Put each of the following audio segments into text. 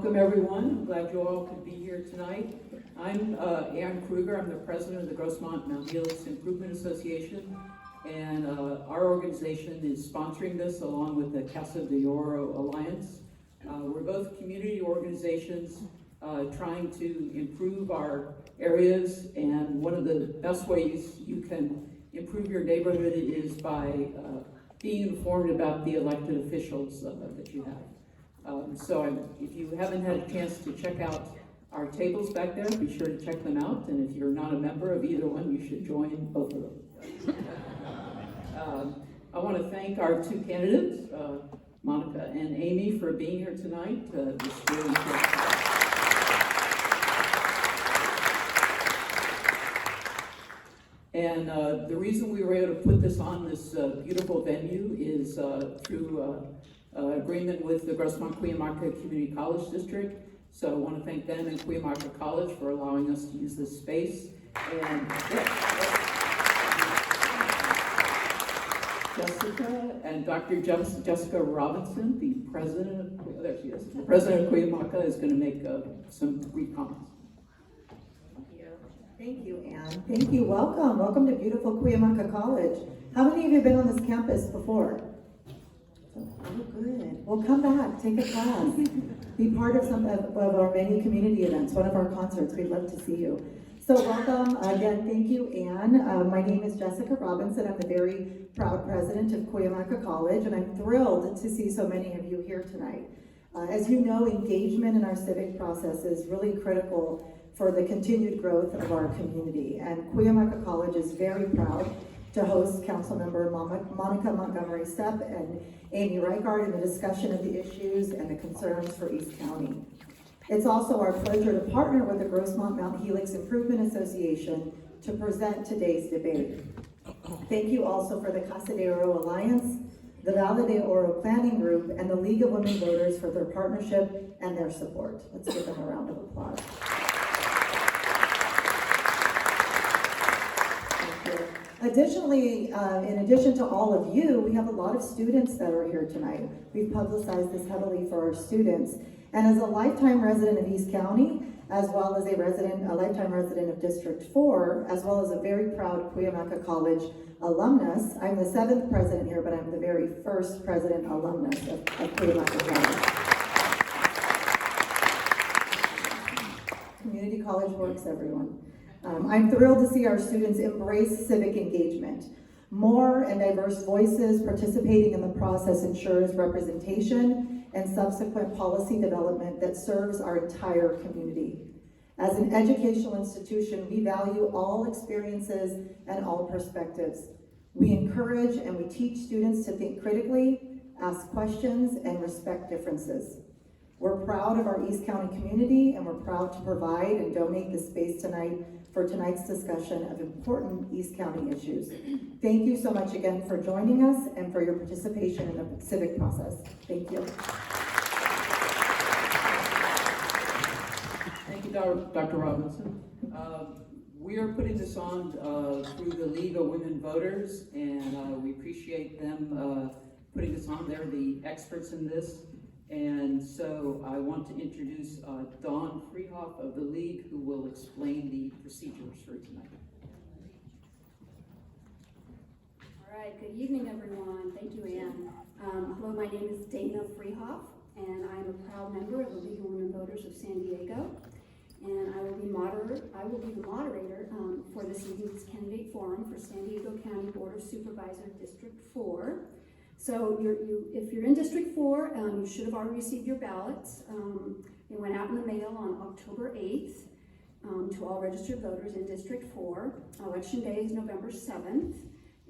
Welcome everyone. I'm glad you all could be here tonight. I'm Ann Kruger. I'm the president of the Grossmont Mount Helix Improvement Association, and our organization is sponsoring this along with the Casa de Oro Alliance. We're both community organizations trying to improve our areas, and one of the best ways you can improve your neighborhood is by being informed about the elected officials that you have. If you haven't had a chance to check out our tables back there, be sure to check them out. And if you're not a member of either one, you should join both of them. I want to thank our two candidates, Monica and Amy, for being here tonight. And the reason we were able to put this on this beautiful venue is through agreement with the Grossmont Cuyamaca Community College District. So I want to thank them and Cuyamaca College for allowing us to use this space. And Jessica and Dr. Jessica Robinson, the president of, there she is, the president of Cuyamaca, is going to make some brief comments. Thank you, Ann. Thank you. Welcome. Welcome to beautiful Cuyamaca College. How many of you have been on this campus before? Oh, good. Well, come back. Take a class. Be part of some of our many community events, one of our concerts. We'd love to see you. So welcome. Again, thank you, Ann. My name is Jessica Robinson. I'm the very proud president of Cuyamaca College, and I'm thrilled to see so many of you here tonight. As you know, engagement in our civic process is really critical for the continued growth of our community. And Cuyamaca College is very proud to host Councilmember Monica Montgomery Stepp and Amy Reichard in the discussion of the issues and the concerns for East County. It's also our pleasure to partner with the Grossmont Mount Helix Improvement Association to present today's debate. Thank you also for the Casa de Oro Alliance, the Valle de Oro Planning Group, and the League of Women Voters for their partnership and their support. Let's give them a round of applause. Additionally, in addition to all of you, we have a lot of students that are here tonight. We've publicized this heavily for our students. And as a lifetime resident of East County, as well as a lifetime resident of District 4, as well as a very proud Cuyamaca College alumnus, I'm the 7th president here, but I'm the very first president alumnus of Cuyamaca College. Community college works, everyone. I'm thrilled to see our students embrace civic engagement. More and diverse voices participating in the process ensures representation and subsequent policy development that serves our entire community. As an educational institution, we value all experiences and all perspectives. We encourage and we teach students to think critically, ask questions, and respect differences. We're proud of our East County community, and we're proud to provide and donate the space tonight for tonight's discussion of important East County issues. Thank you so much again for joining us and for your participation in the civic process. Thank you. Thank you, Dr. Robinson. We are putting this on through the League of Women Voters, and we appreciate them putting this on. They're the experts in this. And so I want to introduce Dawn Freehoff of the League, who will explain the procedures for tonight. All right, good evening, everyone. Thank you, Ann. Hello, my name is Dana Freehoff, and I'm a proud member of the League of Women Voters of San Diego. And I will be the moderator for this evening's candidate forum for San Diego County Board of Supervisor District 4. So if you're in District 4, you should have already received your ballots. They went out in the mail on October 8th to all registered voters in District 4. Election day is November 7th,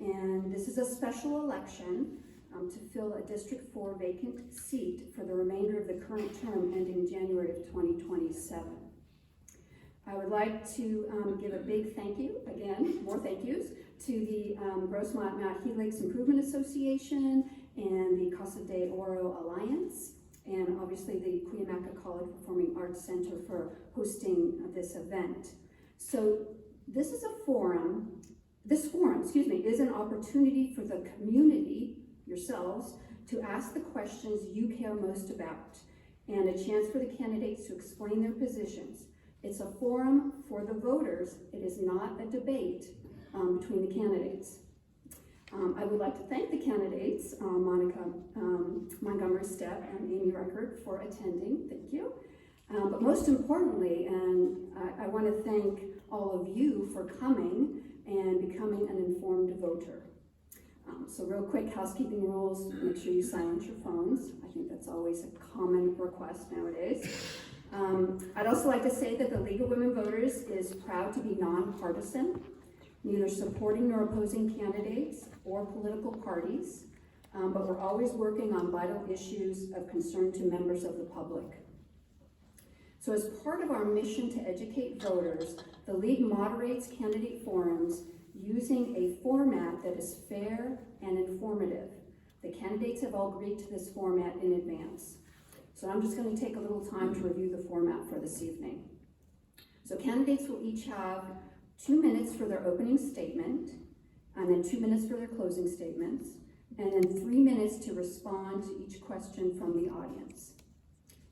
and this is a special election to fill a District 4 vacant seat for the remainder of the current term ending January of 2027. I would like to give a big thank you, again, more thank yous, to the Grossmont Mount Helix Improvement Association and the Casa de Oro Alliance, and obviously the Cuyamaca College Performing Arts Center for hosting this event. So this forum, is an opportunity for the community, yourselves, to ask the questions you care most about. and a chance for the candidates to explain their positions. It's a forum for the voters. It is not a debate between the candidates. I would like to thank the candidates, Monica Montgomery Stepp and Amy Record, for attending. Thank you. But most importantly, and I want to thank all of you for coming and becoming an informed voter. So real quick housekeeping rules, make sure you silence your phones. I think that's always a common request nowadays. I'd also like to say that the League of Women Voters is proud to be nonpartisan, neither supporting nor opposing candidates or political parties, but we're always working on vital issues of concern to members of the public. So as part of our mission to educate voters, the League moderates candidate forums using a format that is fair and informative. The candidates have all agreed to this format in advance. So I'm just going to take a little time to review the format for this evening. So candidates will each have 2 minutes for their opening statement, and then 2 minutes for their closing statements, and then 3 minutes to respond to each question from the audience.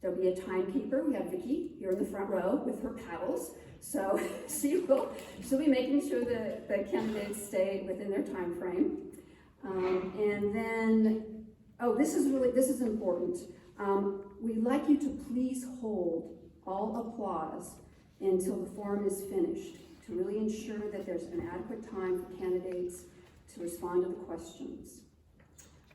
There'll be a timekeeper. We have Vicki here in the front row with her paddles. So she'll be making sure that the candidates stay within their time frame. And then, this is important. We'd like you to please hold all applause until the forum is finished to really ensure that there's an adequate time for candidates to respond to the questions.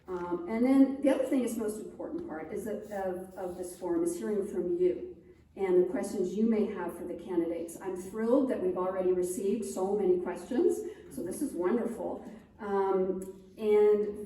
And then the other thing is most important part is that of this forum is hearing from you and the questions you may have for the candidates. I'm thrilled that we've already received so many questions, so this is wonderful. And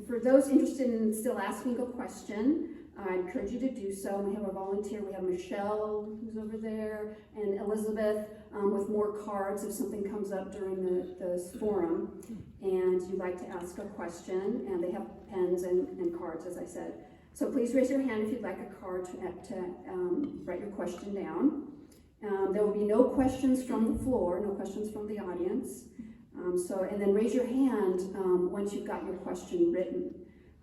for those interested in still asking a question, I encourage you to do so. We have a volunteer. We have Michelle, who's over there, and Elizabeth with more cards if something comes up during the forum and you'd like to ask a question. And they have pens and cards, as I said. So please raise your hand if you'd like a card to write your question down. There will be no questions from the floor, no questions from the audience. And then raise your hand once you've got your question written.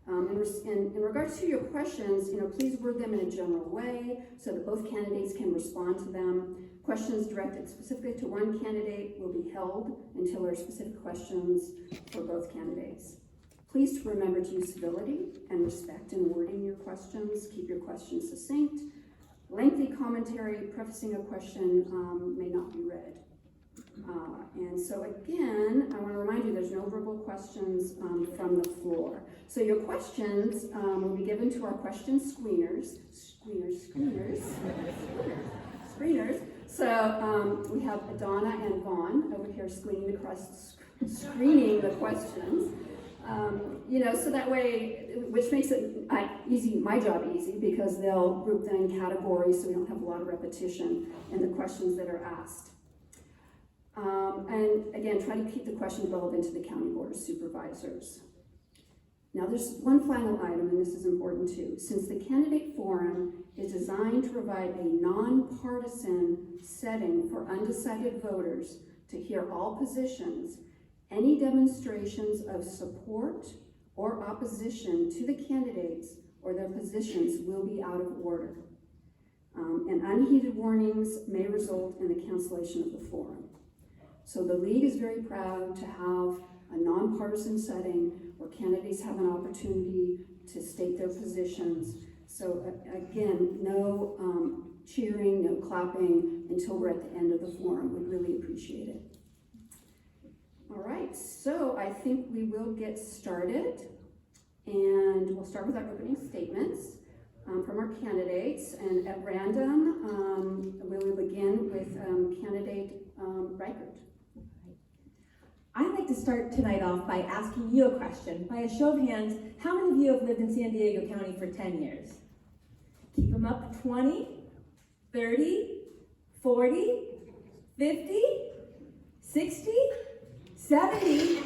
In regards to your questions, please word them in a general way so that both candidates can respond to them. Questions directed specifically to one candidate will be held until there are specific questions for both candidates. Please remember to use civility and respect in wording your questions. Keep your questions succinct. Lengthy commentary prefacing a question may not be read. And so again, I want to remind you there's no verbal questions from the floor. So your questions will be given to our question screeners. So we have Donna and Vaughn over here screening the questions. So that way, which makes it my job easy, because they'll group them in categories so we don't have a lot of repetition in the questions that are asked. And again, try to keep the questions relevant to the County Board of Supervisors. Now there's one final item, and this is important too. Since the candidate forum is designed to provide a nonpartisan setting for undecided voters to hear all positions, any demonstrations of support or opposition to the candidates or their positions will be out of order. And unheeded warnings may result in the cancellation of the forum. So the League is very proud to have a nonpartisan setting where candidates have an opportunity to state their positions. So again, no cheering, no clapping until we're at the end of the forum. We'd really appreciate it. All right, so I think we will get started. And we'll start with our opening statements from our candidates. And at random, we will begin with candidate Reichert. I'd like to start tonight off by asking you a question. By a show of hands, how many of you have lived in San Diego County for 10 years? Keep them up. 20, 30, 40, 50, 60, 70.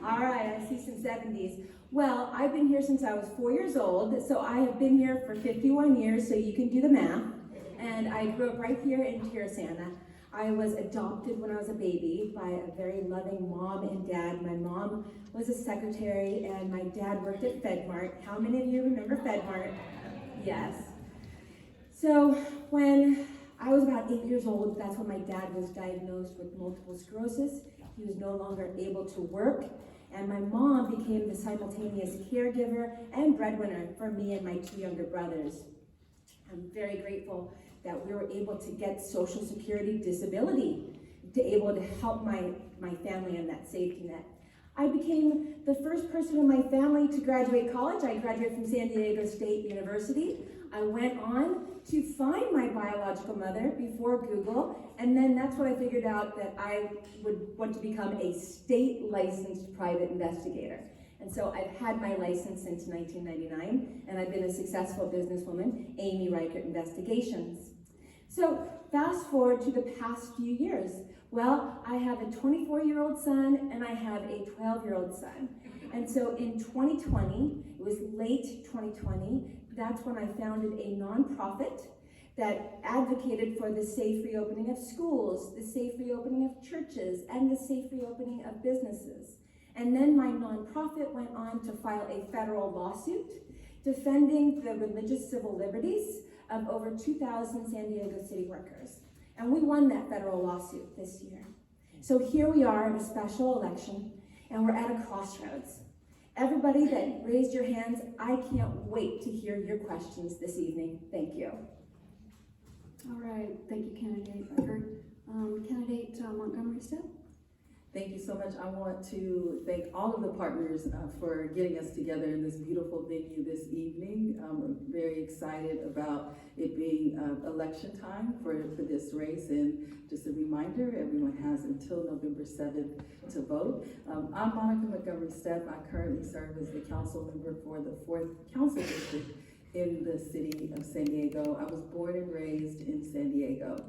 All right, I see some 70s. Well, I've been here since I was 4 years old, so I have been here for 51 years, so you can do the math. And I grew up right here in Terrasana. I was adopted when I was a baby by a very loving mom and dad. My mom was a secretary and my dad worked at FedMart. How many of you remember FedMart? Yes. So when I was about 8 years old, that's when my dad was diagnosed with multiple sclerosis. He was no longer able to work, and my mom became the simultaneous caregiver and breadwinner for me and my 2 younger brothers. I'm very grateful that we were able to get Social Security disability to able to help my family in that safety net. I became the first person in my family to graduate college. I graduated from San Diego State University. I went on to find my biological mother before Google, and then that's when I figured out that I would want to become a state licensed private investigator. And so I've had my license since 1999, and I've been a successful businesswoman, Amy Reichert Investigations. So fast forward to the past few years. Well, I have a 24-year-old son and I have a 12-year-old son. And so in 2020, it was late 2020, that's when I founded a nonprofit that advocated for the safe reopening of schools, the safe reopening of churches, and the safe reopening of businesses. And then my nonprofit went on to file a federal lawsuit defending the religious civil liberties of over 2,000 San Diego city workers. And we won that federal lawsuit this year. So here we are in a special election, and we're at a crossroads. Everybody that raised your hands, I can't wait to hear your questions this evening. Thank you. All right, thank you, Candidate Reichert. Candidate Montgomery Stepp? Thank you so much. I want to thank all of the partners for getting us together in this beautiful venue this evening. I'm very excited about it being election time for this race, and just a reminder, everyone has until November 7th to vote. I'm Monica Montgomery Stepp. I currently serve as the council member for the 4th Council District in the city of San Diego. I was born and raised in San Diego.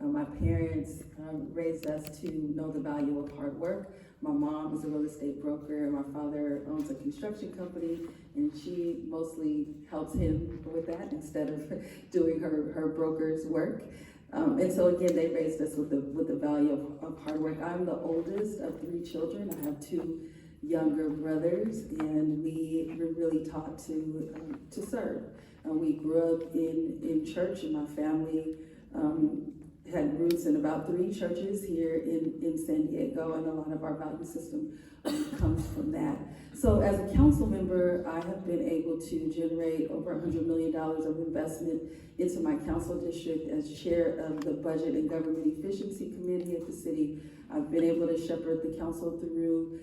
My parents raised us to know the value of hard work. My mom is a real estate broker, and my father owns a construction company, and she mostly helps him with that instead of doing her broker's work. And so again, they raised us with the value of hard work. I'm the oldest of 3 children. I have 2 younger brothers, and we were really taught to serve. We grew up in church, and my family had roots in about 3 churches here in San Diego, and a lot of our value system comes from that. So as a council member, I have been able to generate over $100 million of investment into my council district. As chair of the Budget and Government Efficiency Committee at the city, I've been able to shepherd the council through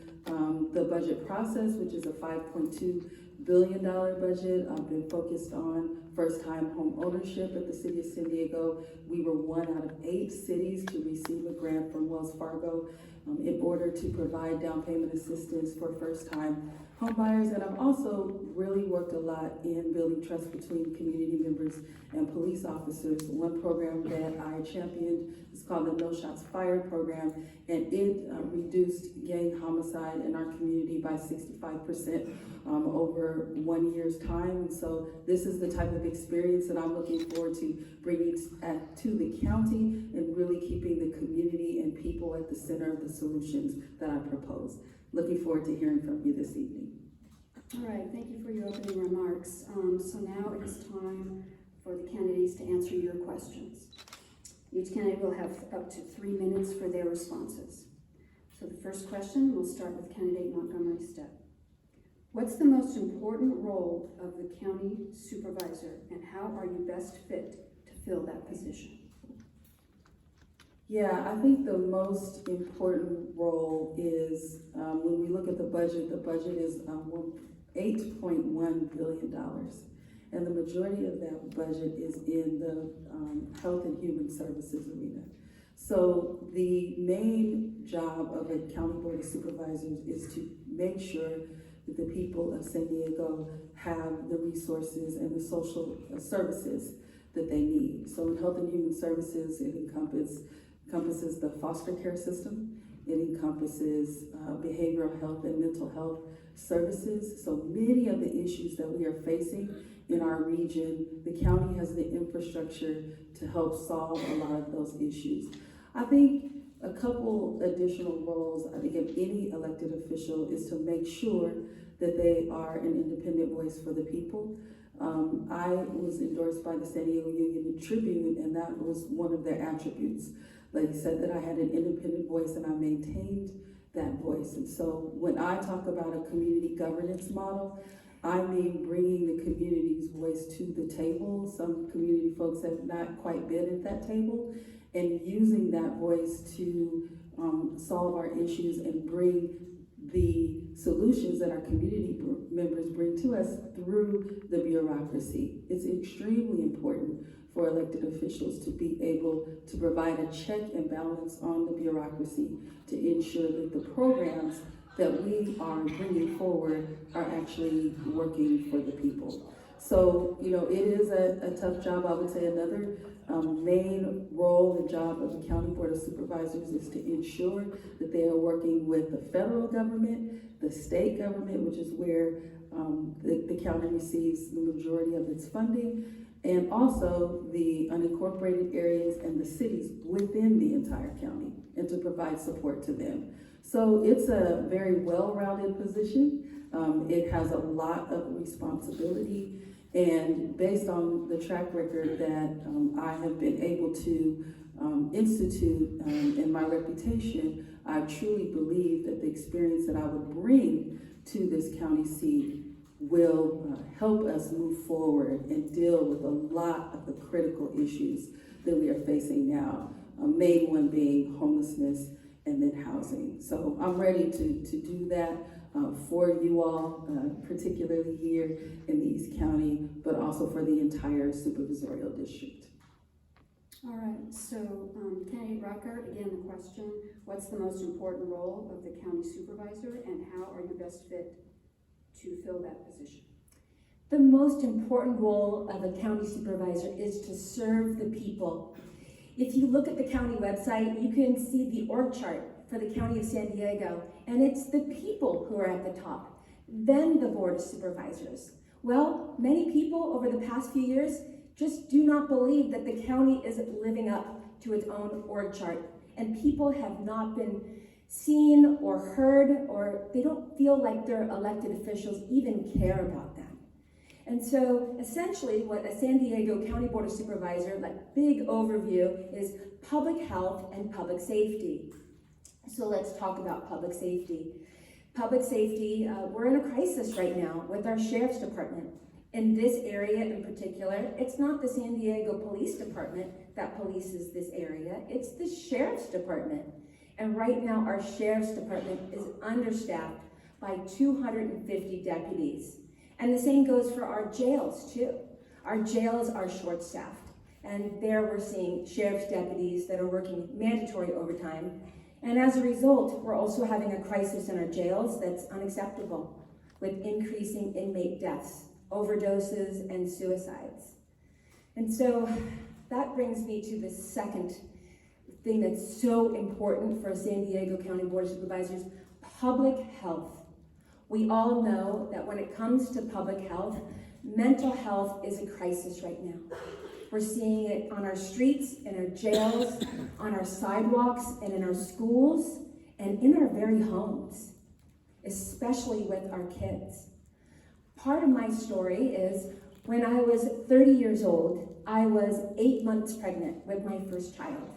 the budget process, which is a $5.2 billion budget. I've been focused on first-time home ownership at the city of San Diego. We were 1 out of 8 cities to receive a grant from Wells Fargo in order to provide down payment assistance for first-time home buyers. And I've also really worked a lot in building trust between community members and police officers. One program that I championed is called the No Shots Fired program, and it reduced gang homicide in our community by 65% over 1 year's time. And so this is the type of experience that I'm looking forward to bringing to the county and really keeping the community and people at the center of the solutions that I propose. Looking forward to hearing from you this evening. All right, thank you for your opening remarks. So now it is time for the candidates to answer your questions. Each candidate will have up to 3 minutes for their responses. So the first question, we'll start with candidate Montgomery Stepp. What's the most important role of the county supervisor, and how are you best fit to fill that position? Yeah, I think the most important role is when we look at the budget is $8.1 billion. And the majority of that budget is in the health and human services arena. So the main job of a county board of supervisors is to make sure that the people of San Diego have the resources and the social services that they need. So in health and human services, it encompasses the foster care system. It encompasses behavioral health and mental health services. So many of the issues that we are facing in our region, the county has the infrastructure to help solve a lot of those issues. I think a couple additional roles, I think, of any elected official is to make sure that they are an independent voice for the people. I was endorsed by the San Diego Union and Tribune, and that was one of their attributes. Like said, that I had an independent voice and I maintained that voice. And so when I talk about a community governance model, I mean bringing the community's voice to the table. Some community folks have not quite been at that table, and using that voice to solve our issues and bring the solutions that our community members bring to us through the bureaucracy. It's extremely important for elected officials to be able to provide a check and balance on the bureaucracy to ensure that the programs that we are bringing forward are actually working for the people. So, you know, it is a tough job. I would say another main role and job of the County Board of Supervisors is to ensure that they are working with the federal government, the state government, which is where the county receives the majority of its funding, and also the unincorporated areas and the cities within the entire county, and to provide support to them. So it's a very well-rounded position. It has a lot of responsibility, and based on the track record that I have been able to institute and my reputation, I truly believe that the experience that I would bring to this county seat will help us move forward and deal with a lot of the critical issues that we are facing now, main one being homelessness and then housing. So I'm ready to do that for you all, particularly here in the East County, but also for the entire supervisorial district. All right, so Candidate Rucker, again, the question, what's the most important role of the county supervisor, and how are you best fit to fill that position? The most important role of a county supervisor is to serve the people. If you look at the county website, you can see the org chart for the County of San Diego, and it's the people who are at the top, then the Board of Supervisors. Well, many people over the past few years just do not believe that the county is living up to its own org chart, and people have not been seen or heard, or they don't feel like their elected officials even care about them. And so essentially what a San Diego County Board of Supervisor, like big overview, is public health and public safety. So let's talk about public safety. Public safety, we're in a crisis right now with our sheriff's department. In this area in particular, it's not the San Diego Police Department that polices this area, it's the sheriff's department. And right now our sheriff's department is understaffed by 250 deputies. And the same goes for our jails too. Our jails are short-staffed, and there we're seeing sheriff's deputies that are working mandatory overtime. And as a result, we're also having a crisis in our jails that's unacceptable, with increasing inmate deaths, overdoses, and suicides. And so that brings me to the second thing that's so important for a San Diego County Board of Supervisors, public health. We all know that when it comes to public health, mental health is a crisis right now. We're seeing it on our streets, in our jails, on our sidewalks, and in our schools, and in our very homes, especially with our kids. Part of my story is when I was 30 years old, I was 8 months pregnant with my first child.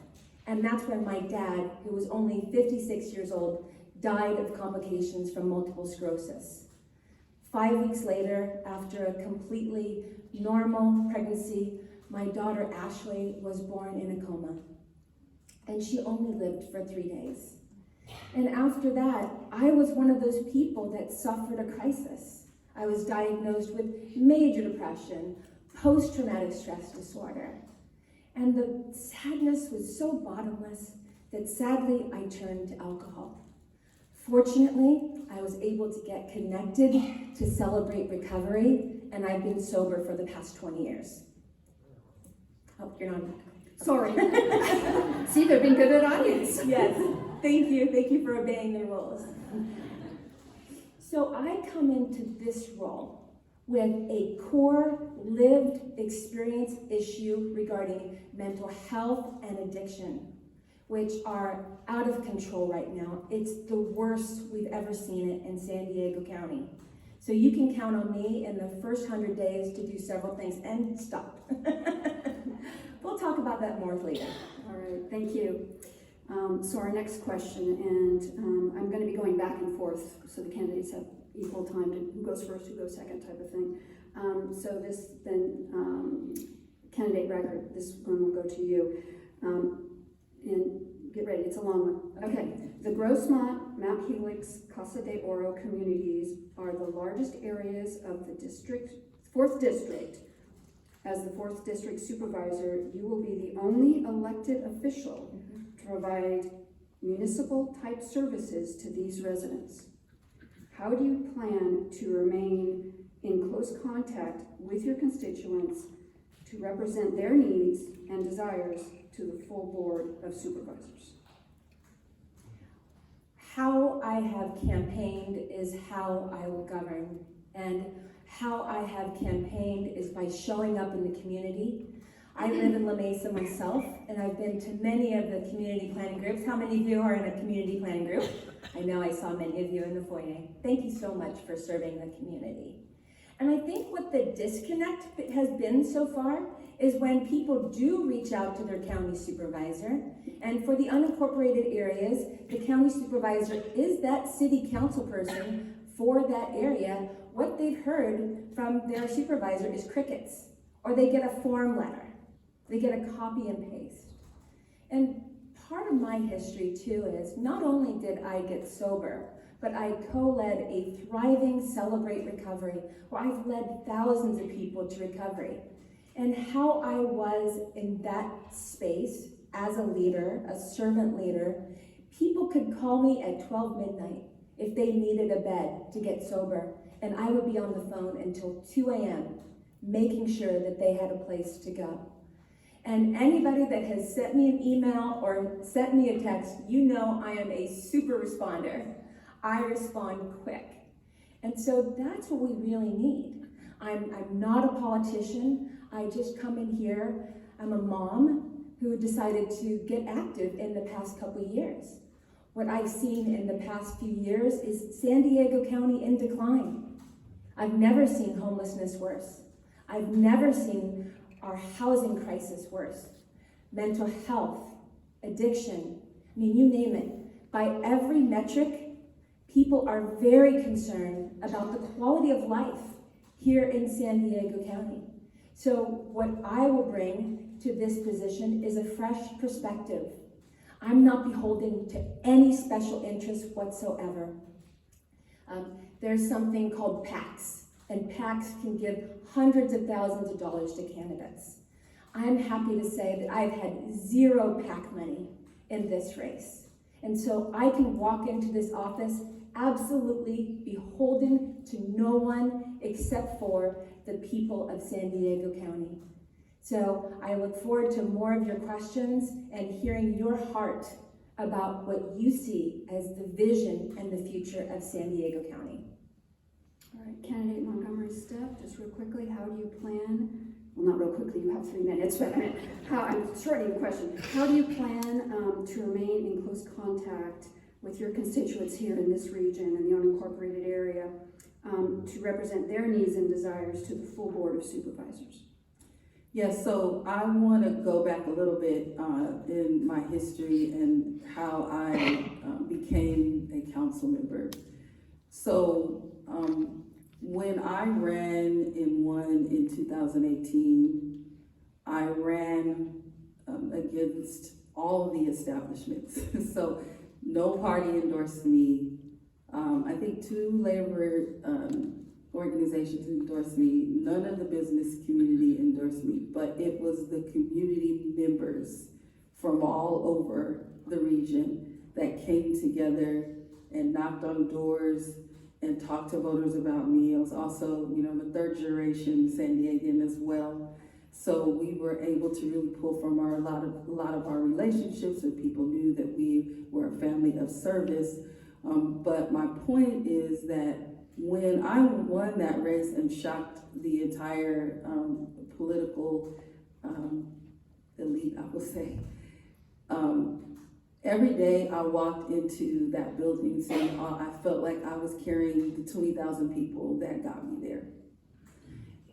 And that's when my dad, who was only 56 years old, died of complications from multiple sclerosis. 5 weeks later, after a completely normal pregnancy, my daughter Ashley was born in a coma, and she only lived for 3 days. And after that, I was one of those people that suffered a crisis. I was diagnosed with major depression, post-traumatic stress disorder. And the sadness was so bottomless that sadly I turned to alcohol. Fortunately, I was able to get connected to celebrate recovery, and I've been sober for the past 20 years. Oh, you're not. Sorry. See, they're being good at audience. Yes, thank you for obeying the rules. So I come into this role with a core lived experience issue regarding mental health and addiction, which are out of control right now. It's the worst we've ever seen it in San Diego County. So you can count on me in the first 100 days to do several things and stop. We'll talk about that more later. All right, thank you. So our next question, and I'm going to be going back and forth so the candidates have equal time to who goes first, who goes second type of thing. So this then, candidate record, this one will go to you. And get ready, it's a long one. Okay, the Grossmont, Mount Helix, Casa de Oro communities are the largest areas of the district, 4th district. As the 4th district supervisor, you will be the only elected official to provide municipal type services to these residents. How do you plan to remain in close contact with your constituents to represent their needs and desires to the full board of supervisors? How I have campaigned is how I will govern, and how I have campaigned is by showing up in the community. I live in La Mesa myself, and I've been to many of the community planning groups. How many of you are in a community planning group? I know I saw many of you in the foyer. Thank you so much for serving the community. And I think what the disconnect has been so far is when people do reach out to their county supervisor, and for the unincorporated areas, the county supervisor is that city council person for that area. What they've heard from their supervisor is crickets, or they get a form letter. They get a copy and paste. And part of my history too is not only did I get sober, but I co-led a thriving Celebrate Recovery, where I've led thousands of people to recovery. And how I was in that space as a leader, a servant leader, people could call me at 12 midnight if they needed a bed to get sober, and I would be on the phone until 2 a.m. making sure that they had a place to go. And anybody that has sent me an email or sent me a text, you know I am a super responder. I respond quick. And so that's what we really need. I'm not a politician. I just come in here. I'm a mom who decided to get active in the past couple of years. What I've seen in the past few years is San Diego County in decline. I've never seen homelessness worse. I've never seen our housing crisis worse. Mental health, addiction, I mean, you name it. By every metric, people are very concerned about the quality of life here in San Diego County. So what I will bring to this position is a fresh perspective. I'm not beholden to any special interest whatsoever. There's something called PACs, and PACs can give hundreds of thousands of dollars to candidates. I'm happy to say that I've had zero PAC money in this race. And so I can walk into this office absolutely beholden to no one except for the people of San Diego County. So I look forward to more of your questions and hearing your heart about what you see as the vision and the future of San Diego County. All right, candidate Montgomery Steph, just real quickly, how do you plan, well, not real quickly, you have 3 minutes, but I'm shortening the question. How do you plan to remain in close contact with your constituents here in this region and the unincorporated area to represent their needs and desires to the full board of supervisors? Yes, so I want to go back a little bit in my history and how I became a council member. So when I ran and won in 2018, I ran against all of the establishments. So no party endorsed me. I think 2 labor organizations endorsed me. None of the business community endorsed me, but it was the community members from all over the region that came together and knocked on doors and talked to voters about me. I was also, the 3rd generation San Diegan as well. So we were able to really pull from a lot of our relationships, and people knew that we were a family of service. But my point is that when I won that race and shocked the entire political elite, I would say, Every day I walked into that building saying, oh, I felt like I was carrying the 20,000 people that got me there.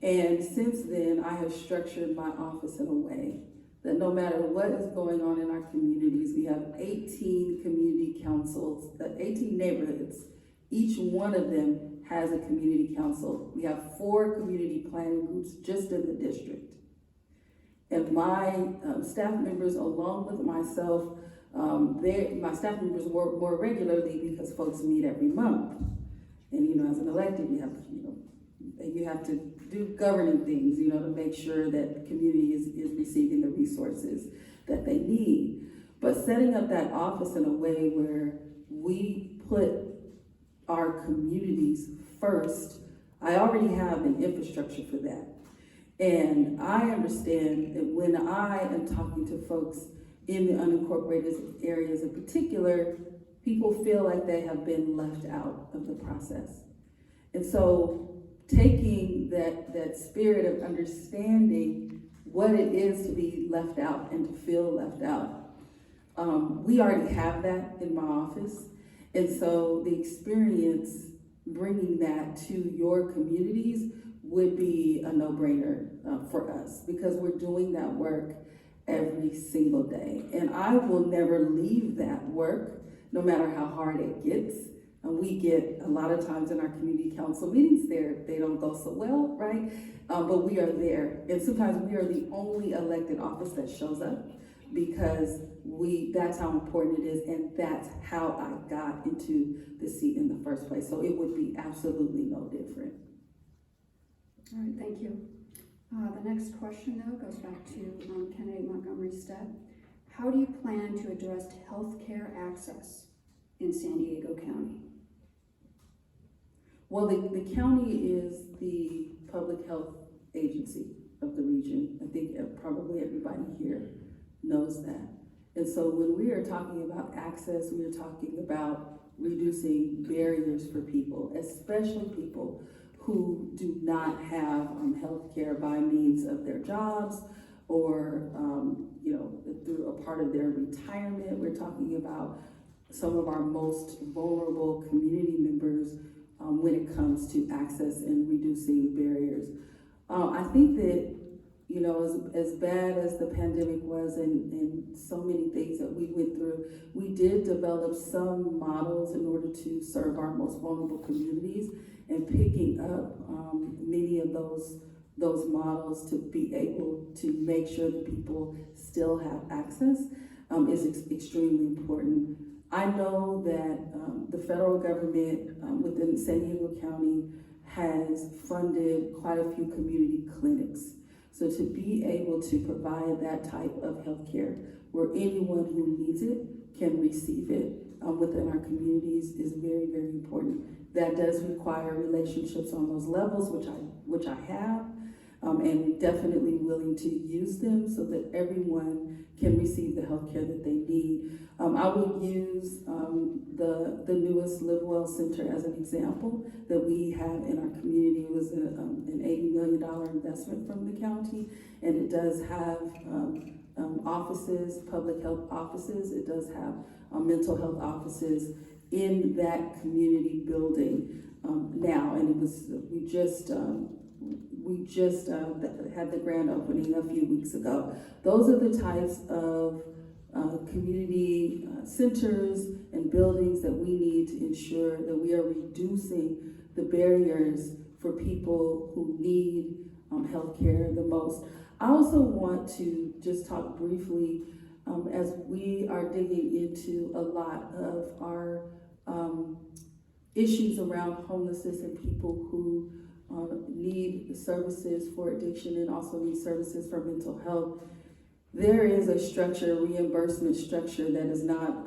And since then, I have structured my office in a way that no matter what is going on in our communities, we have 18 community councils, 18 neighborhoods. Each one of them has a community council. We have 4 community planning groups just in the district. And my staff members, along with myself, my staff members work more regularly because folks meet every month. And as an elected, you have to do governing things, to make sure that the community is receiving the resources that they need. But setting up that office in a way where we put our communities first, I already have an infrastructure for that. And I understand that when I am talking to folks in the unincorporated areas in particular, people feel like they have been left out of the process. And so taking that spirit of understanding what it is to be left out and to feel left out, we already have that in my office. And so the experience bringing that to your communities would be a no-brainer for us, because we're doing that work every single day. And I will never leave that work, no matter how hard it gets. We get a lot of times in our community council meetings they don't go so well, right? But we are there. And sometimes we are the only elected office that shows up, because that's how important it is, and that's how I got into the seat in the first place. So it would be absolutely no different. All right, thank you. The next question, though, goes back to candidate Montgomery Stead. How do you plan to address healthcare access in San Diego County? Well, the county is the public health agency of the region. I think probably everybody here knows that. And so when we are talking about access, we are talking about reducing barriers for people, especially people who do not have health care by means of their jobs or through a part of their retirement. We're talking about some of our most vulnerable community members when it comes to access and reducing barriers. I think that, as bad as the pandemic was and so many things that we went through, we did develop some models in order to serve our most vulnerable communities, and picking up many of those models to be able to make sure that people still have access is extremely important. I know that the federal government within San Diego County has funded quite a few community clinics. So to be able to provide that type of healthcare where anyone who needs it can receive it within our communities is very, very important. That does require relationships on those levels, which I have, and definitely willing to use them so that everyone can receive the healthcare that they need. I would use the newest Live Well Center as an example that we have in our community. It was an $80 million investment from the county, and it does have offices, public health offices. It does have mental health offices in that community building now, and we just had the grand opening a few weeks ago. Those are the types of community centers and buildings that we need to ensure that we are reducing the barriers for people who need healthcare the most. I also want to just talk briefly as we are digging into a lot of our issues around homelessness and people who need services for addiction and also need services for mental health. There is a structure, a reimbursement structure that is not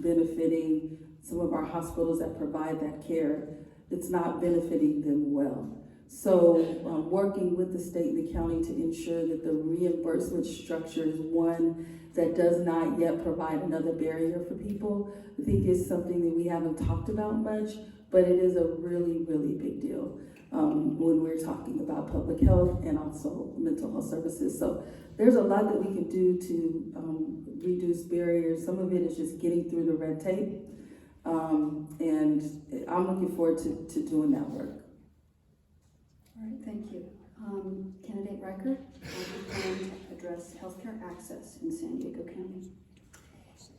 benefiting some of our hospitals that provide that care. It's not benefiting them well. So working with the state and the county to ensure that the reimbursement structure is one that does not yet provide another barrier for people, I think is something that we haven't talked about much, but it is a really, really big deal. when we're talking about public health and also mental health services. So there's a lot that we can do to reduce barriers. Some of it is just getting through the red tape. And I'm looking forward to doing that work. All right, thank you. Candidate Riker, to address healthcare access in San Diego County.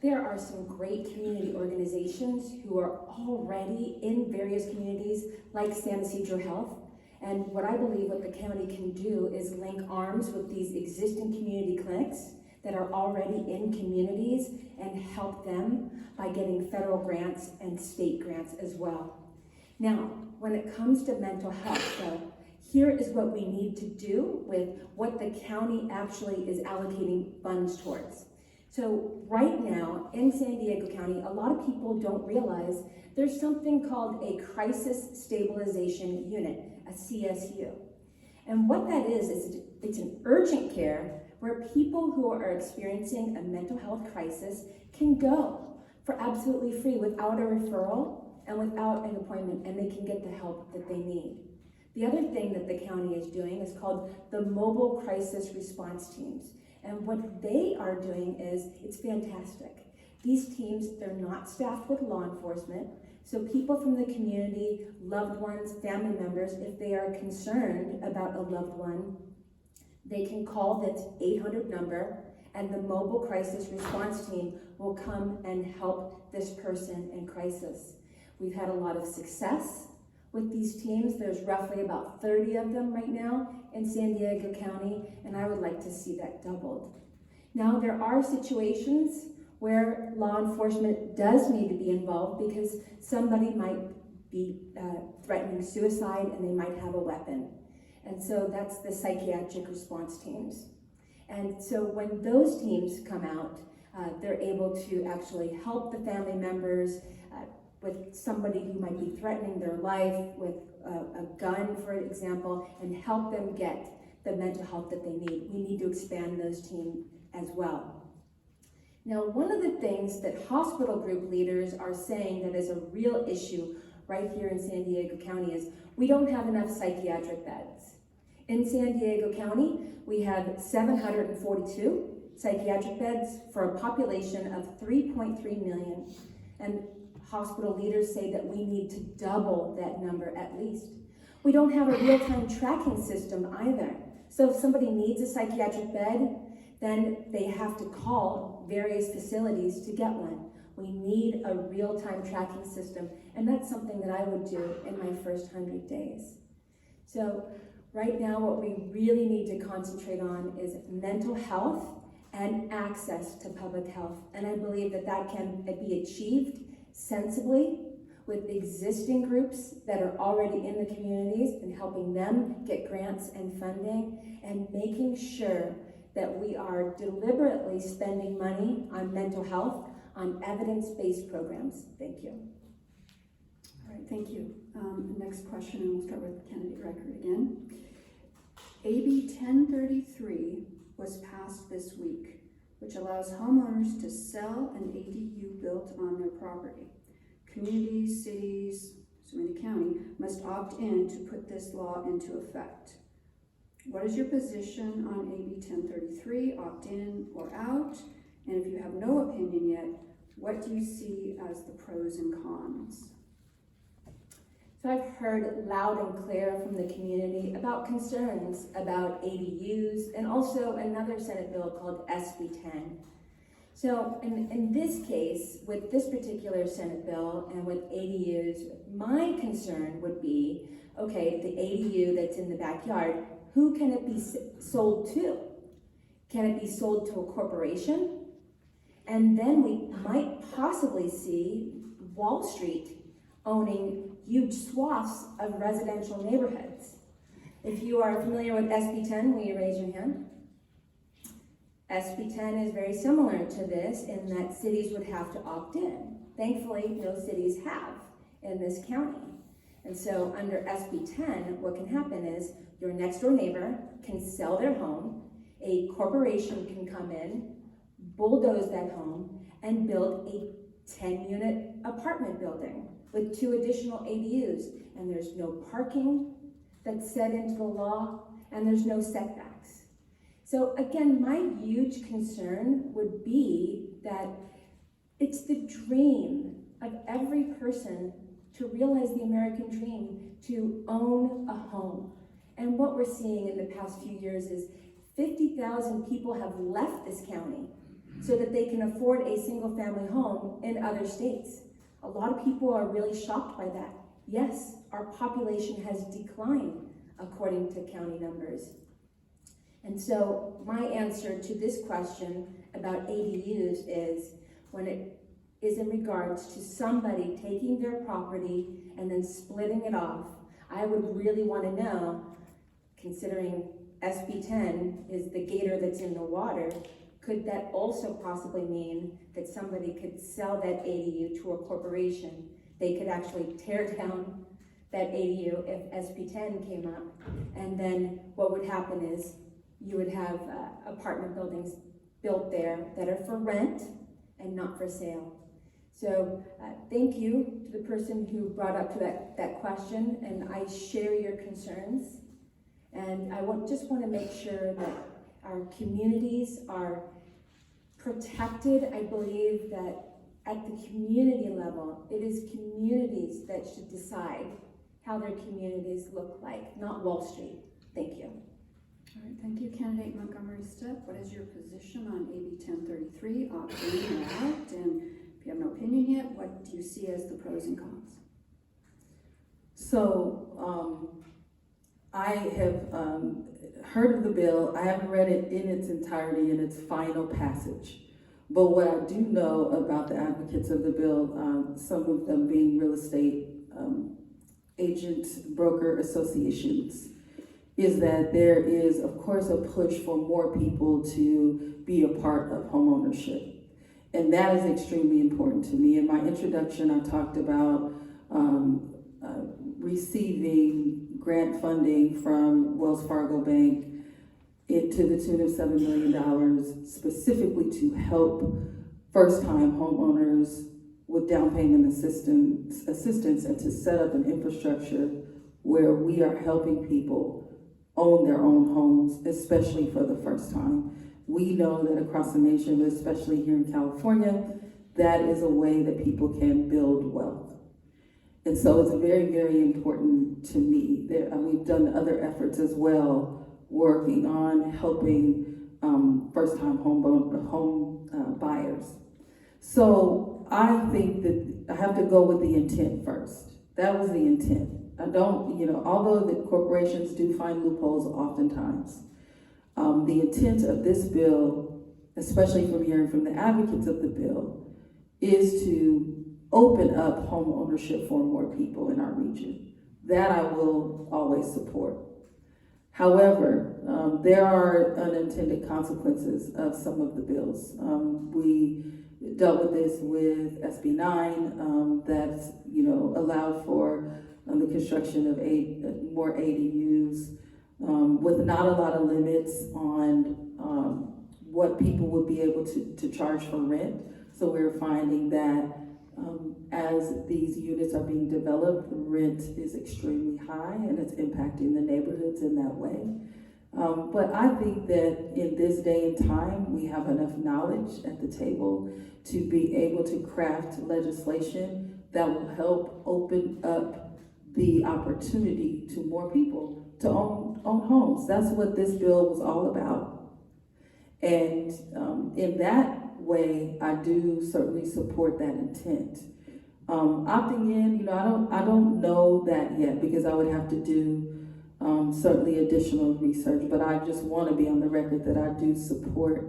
There are some great community organizations who are already in various communities like San Ysidro Health. And what I believe what the county can do is link arms with these existing community clinics that are already in communities and help them by getting federal grants and state grants as well. Now, when it comes to mental health, though, here is what we need to do with what the county actually is allocating funds towards. So right now in San Diego County, a lot of people don't realize there's something called a Crisis Stabilization Unit, a CSU. And what that is it's an urgent care where people who are experiencing a mental health crisis can go for absolutely free without a referral and without an appointment, and they can get the help that they need. The other thing that the county is doing is called the Mobile Crisis Response Teams. And what they are doing is, it's fantastic. These teams, they're not staffed with law enforcement, so people from the community, loved ones, family members, if they are concerned about a loved one, they can call that 800 number, and the Mobile Crisis Response Team will come and help this person in crisis. We've had a lot of success with these teams. There's roughly about 30 of them right now in San Diego County, and I would like to see that doubled. Now, there are situations where law enforcement does need to be involved because somebody might be threatening suicide and they might have a weapon. And so that's the psychiatric response teams. And so when those teams come out, they're able to actually help the family members with somebody who might be threatening their life with a gun, for example, and help them get the mental health that they need. We need to expand those teams as well. Now, one of the things that hospital group leaders are saying that is a real issue right here in San Diego County is we don't have enough psychiatric beds. In San Diego County, we have 742 psychiatric beds for a population of 3.3 million. And hospital leaders say that we need to double that number at least. We don't have a real-time tracking system either. So if somebody needs a psychiatric bed, then they have to call various facilities to get one. We need a real-time tracking system, and that's something that I would do in my first 100 days. So right now, what we really need to concentrate on is mental health and access to public health. And I believe that that can be achieved sensibly with existing groups that are already in the communities and helping them get grants and funding, and making sure that we are deliberately spending money on mental health, on evidence-based programs. Thank you. All right, thank you. Next question, and we'll start with candidate Record again. AB 1033 was passed this week, which allows homeowners to sell an ADU built on their property. Communities, cities, assuming the county, must opt in to put this law into effect. What is your position on AB 1033, opt in or out? And if you have no opinion yet, what do you see as the pros and cons? So I've heard loud and clear from the community about concerns about ADUs and also another Senate bill called SB 10. So in this case, with this particular Senate bill and with ADUs, my concern would be, okay, the ADU that's in the backyard, who can it be sold to? Can it be sold to a corporation? And then we might possibly see Wall Street owning huge swaths of residential neighborhoods. If you are familiar with SB 10, will you raise your hand? SB 10 is very similar to this in that cities would have to opt in. Thankfully, no cities have in this county. And so under SB 10, what can happen is your next door neighbor can sell their home, a corporation can come in, bulldoze that home, and build a 10-unit apartment building with 2 additional ADUs. And there's no parking, that's set into the law, and there's no setbacks. So again, my huge concern would be that it's the dream of every person to realize the American dream, to own a home. And what we're seeing in the past few years is 50,000 people have left this county so that they can afford a single family home in other states. A lot of people are really shocked by that. Yes, our population has declined according to county numbers. And so my answer to this question about ADUs is when it is in regards to somebody taking their property and then splitting it off, I would really want to know, considering SB 10 is the gator that's in the water, could that also possibly mean that somebody could sell that ADU to a corporation? They could actually tear down that ADU if SB 10 came up, and then what would happen is you would have apartment buildings built there that are for rent and not for sale. So thank you to the person who brought up to that question, and I share your concerns. And I just want to make sure that our communities are protected. I believe that at the community level, it is communities that should decide how their communities look like, not Wall Street. Thank you. All right, thank you, candidate Montgomery Stepp. What is your position on AB 1033, opt-in or out? And if you have no opinion yet, what do you see as the pros and cons? So, I have heard of the bill. I haven't read it in its entirety, in its final passage. But what I do know about the advocates of the bill, some of them being real estate agent broker associations, is that there is, of course, a push for more people to be a part of homeownership. And that is extremely important to me. In my introduction, I talked about receiving grant funding from Wells Fargo Bank to the tune of $7 million, specifically to help first-time homeowners with down payment assistance and to set up an infrastructure where we are helping people own their own homes, especially for the first time. We know that across the nation, but especially here in California, that is a way that people can build wealth. And so it's very, very important to me. We've done other efforts as well, working on helping first-time home buyers. So I think that I have to go with the intent first. That was the intent. I don't, although the corporations do find loopholes oftentimes, the intent of this bill, especially from hearing from the advocates of the bill, is to open up home ownership for more people in our region. That I will always support. However, there are unintended consequences of some of the bills. We dealt with this with SB 9, that's allowed for the construction of more ADUs, with not a lot of limits on what people would be able to charge for rent. So we're finding that as these units are being developed, the rent is extremely high and it's impacting the neighborhoods in that way. But I think that in this day and time, we have enough knowledge at the table to be able to craft legislation that will help open up the opportunity to more people to own homes. That's what this bill was all about. And in that way, I do certainly support that intent. Opting in, I don't know that yet because I would have to do certainly additional research, but I just want to be on the record that I do support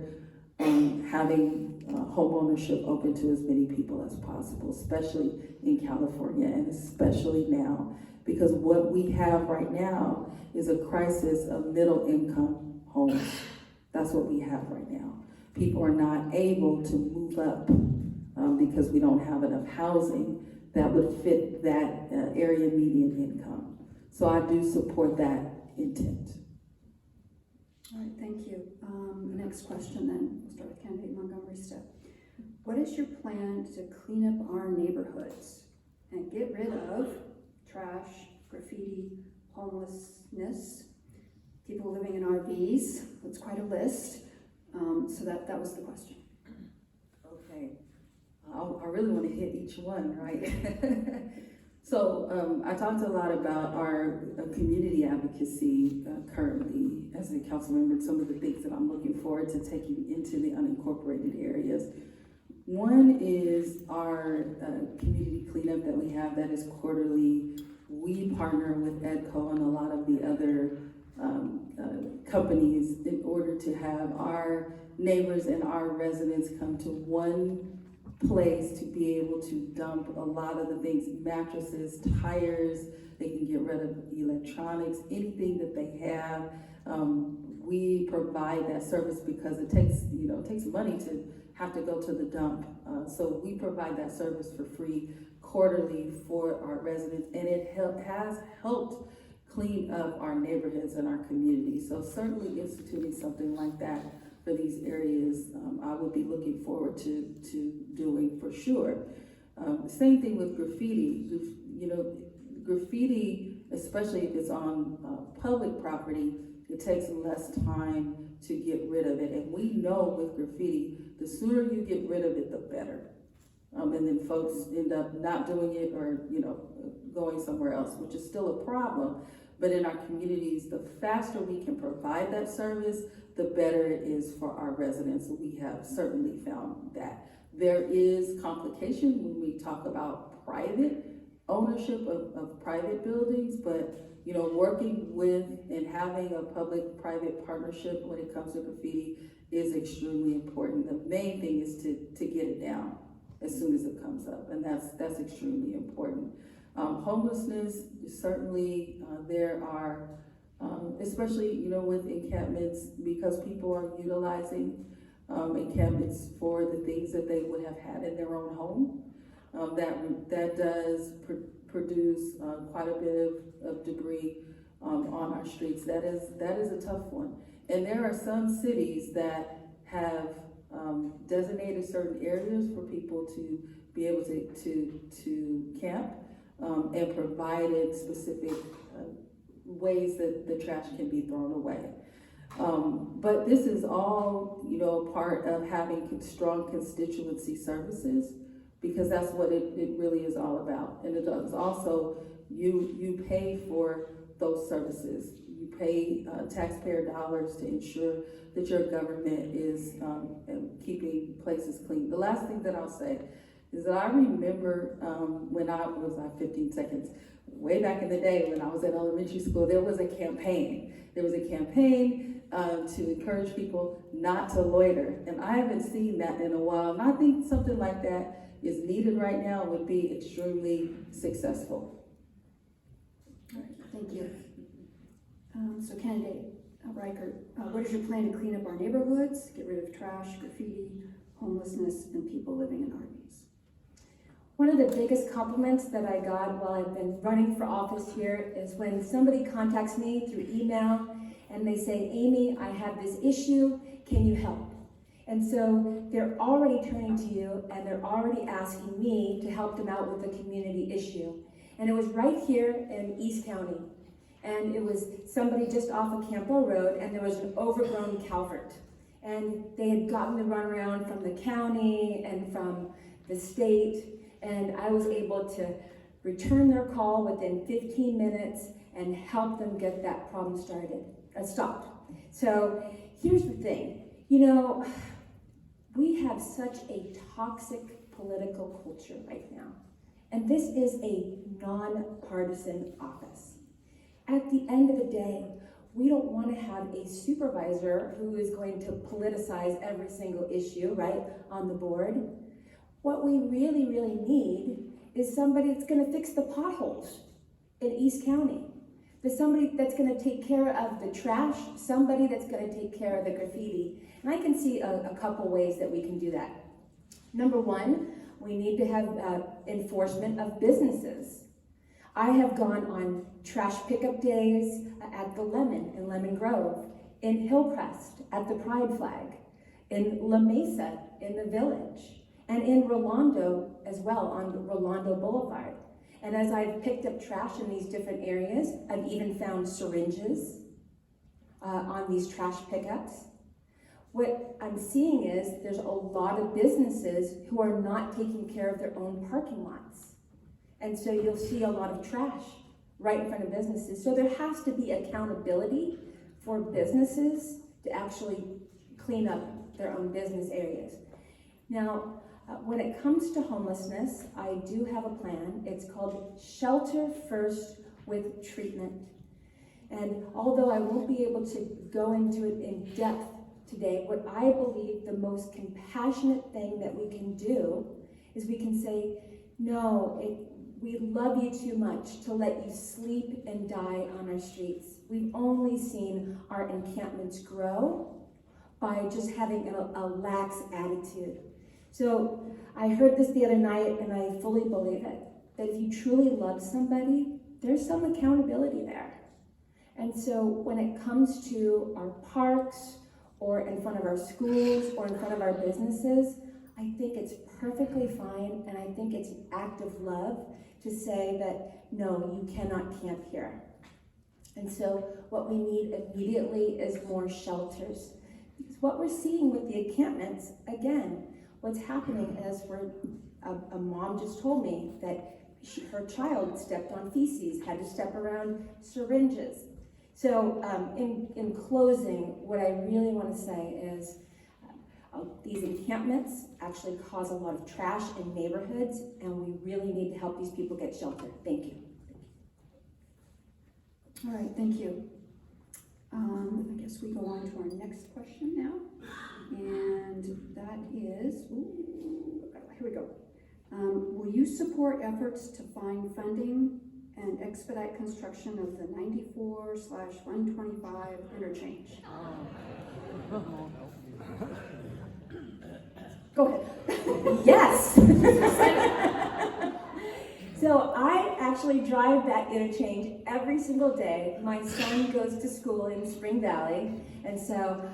having home ownership open to as many people as possible, especially in California and especially now, because what we have right now is a crisis of middle income homes. That's what we have right now. People are not able to move up because we don't have enough housing that would fit that area median income. So I do support that intent. All right, thank you. Next question then, we'll start with candidate Montgomery Stepp. What is your plan to clean up our neighborhoods and get rid of trash, graffiti, homelessness, people living in RVs. It's quite a list. So that was the question. Okay, I really want to hit each one, right? So I talked a lot about our community advocacy currently as a council member, some of the things that I'm looking forward to taking into the unincorporated areas. One is our community cleanup that we have that is quarterly. We partner with EDCO and a lot of the other companies in order to have our neighbors and our residents come to one place to be able to dump a lot of the things, mattresses, tires, they can get rid of electronics, anything that they have. We provide that service because it takes money to have to go to the dump. So we provide that service for free quarterly for our residents, and it has helped clean up our neighborhoods and our communities. So certainly instituting something like that for these areas, I would be looking forward to doing for sure. Same thing with graffiti. Graffiti, especially if it's on public property, it takes less time to get rid of it. And we know with graffiti, the sooner you get rid of it, the better. And then folks end up not doing it or, going somewhere else, which is still a problem. But in our communities, the faster we can provide that service, the better it is for our residents. We have certainly found that. There is complication when we talk about private ownership of private buildings, but working with and having a public-private partnership when it comes to graffiti is extremely important. The main thing is to get it down as soon as it comes up, and that's extremely important. Homelessness, certainly there are, especially with encampments, because people are utilizing encampments for the things that they would have had in their own home. That does produce quite a bit of debris on our streets. That is a tough one. And there are some cities that have designated certain areas for people to be able to camp and provided specific ways that the trash can be thrown away. But this is all, part of having strong constituency services, because that's what it really is all about. And it does also, you pay for those services. You pay taxpayer dollars to ensure that your government is keeping places clean. The last thing that I'll say is that I remember when I was 15 seconds, way back in the day when I was at elementary school, there was a campaign. There was a campaign to encourage people not to loiter. And I haven't seen that in a while. And I think something like that is needed right now, would be extremely successful. All right, thank you. So candidate Reichert, what is your plan to clean up our neighborhoods, get rid of trash, graffiti, homelessness, and people living in RVs? One of the biggest compliments that I got while I've been running for office here is when somebody contacts me through email and they say, Amy, I have this issue, can you help? And so they're already turning to you and they're already asking me to help them out with a community issue. And it was right here in East County. And it was somebody just off of Campo Road, and there was an overgrown culvert. And they had gotten the runaround from the county and from the state, and I was able to return their call within 15 minutes and help them get that problem stopped. So here's the thing, we have such a toxic political culture right now, and this is a nonpartisan office. At the end of the day, we don't want to have a supervisor who is going to politicize every single issue, right, on the board. What we really, really need is somebody that's going to fix the potholes in East County. There's somebody that's going to take care of the trash, somebody that's going to take care of the graffiti. And I can see a couple ways that we can do that. Number one, we need to have enforcement of businesses. I have gone on trash pickup days at the Lemon in Lemon Grove, in Hillcrest at the Pride Flag, in La Mesa in the Village, and in Rolando as well on Rolando Boulevard. And as I've picked up trash in these different areas, I've even found syringes on these trash pickups. What I'm seeing is there's a lot of businesses who are not taking care of their own parking lots. And so you'll see a lot of trash right in front of businesses. So there has to be accountability for businesses to actually clean up their own business areas. Now, when it comes to homelessness, I do have a plan. It's called Shelter First with Treatment. And although I won't be able to go into it in depth today, what I believe the most compassionate thing that we can do is we can say, no, we love you too much to let you sleep and die on our streets. We've only seen our encampments grow by just having a lax attitude. So I heard this the other night and I fully believe it, that if you truly love somebody, there's some accountability there. And so when it comes to our parks or in front of our schools or in front of our businesses, I think it's perfectly fine, and I think it's an act of love to say that, no, you cannot camp here. And so what we need immediately is more shelters. Because what we're seeing with the encampments, again, what's happening is a mom just told me that her child stepped on feces, had to step around syringes. So in closing, what I really want to say is these encampments actually cause a lot of trash in neighborhoods, and we really need to help these people get shelter. Thank you. All right, thank you. I guess we go on to our next question now. And that is, here we go. Will you support efforts to find funding and expedite construction of the 94/125 interchange? Go ahead. Yes. So I actually drive that interchange every single day. My son goes to school in Spring Valley, and so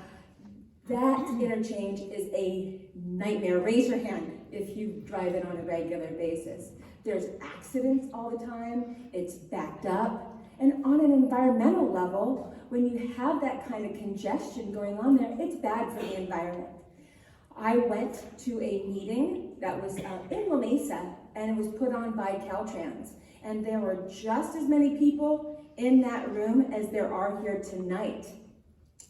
that interchange is a nightmare. Raise your hand if you drive it on a regular basis. There's accidents all the time, it's backed up, and on an environmental level, when you have that kind of congestion going on there, it's bad for the environment. I went to a meeting that was in La Mesa, and it was put on by Caltrans, and there were just as many people in that room as there are here tonight.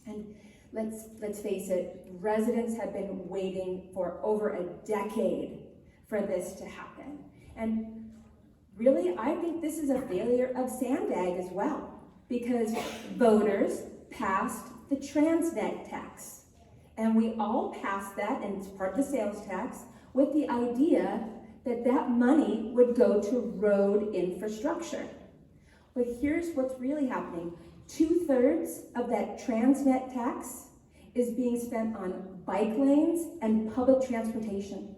And let's face it, residents have been waiting for over a decade for this to happen. And really, I think this is a failure of Sandag as well, because voters passed the Transnet tax. And we all passed that, and it's part of the sales tax, with the idea that that money would go to road infrastructure. But here's what's really happening. 2/3 of that Transnet tax is being spent on bike lanes and public transportation.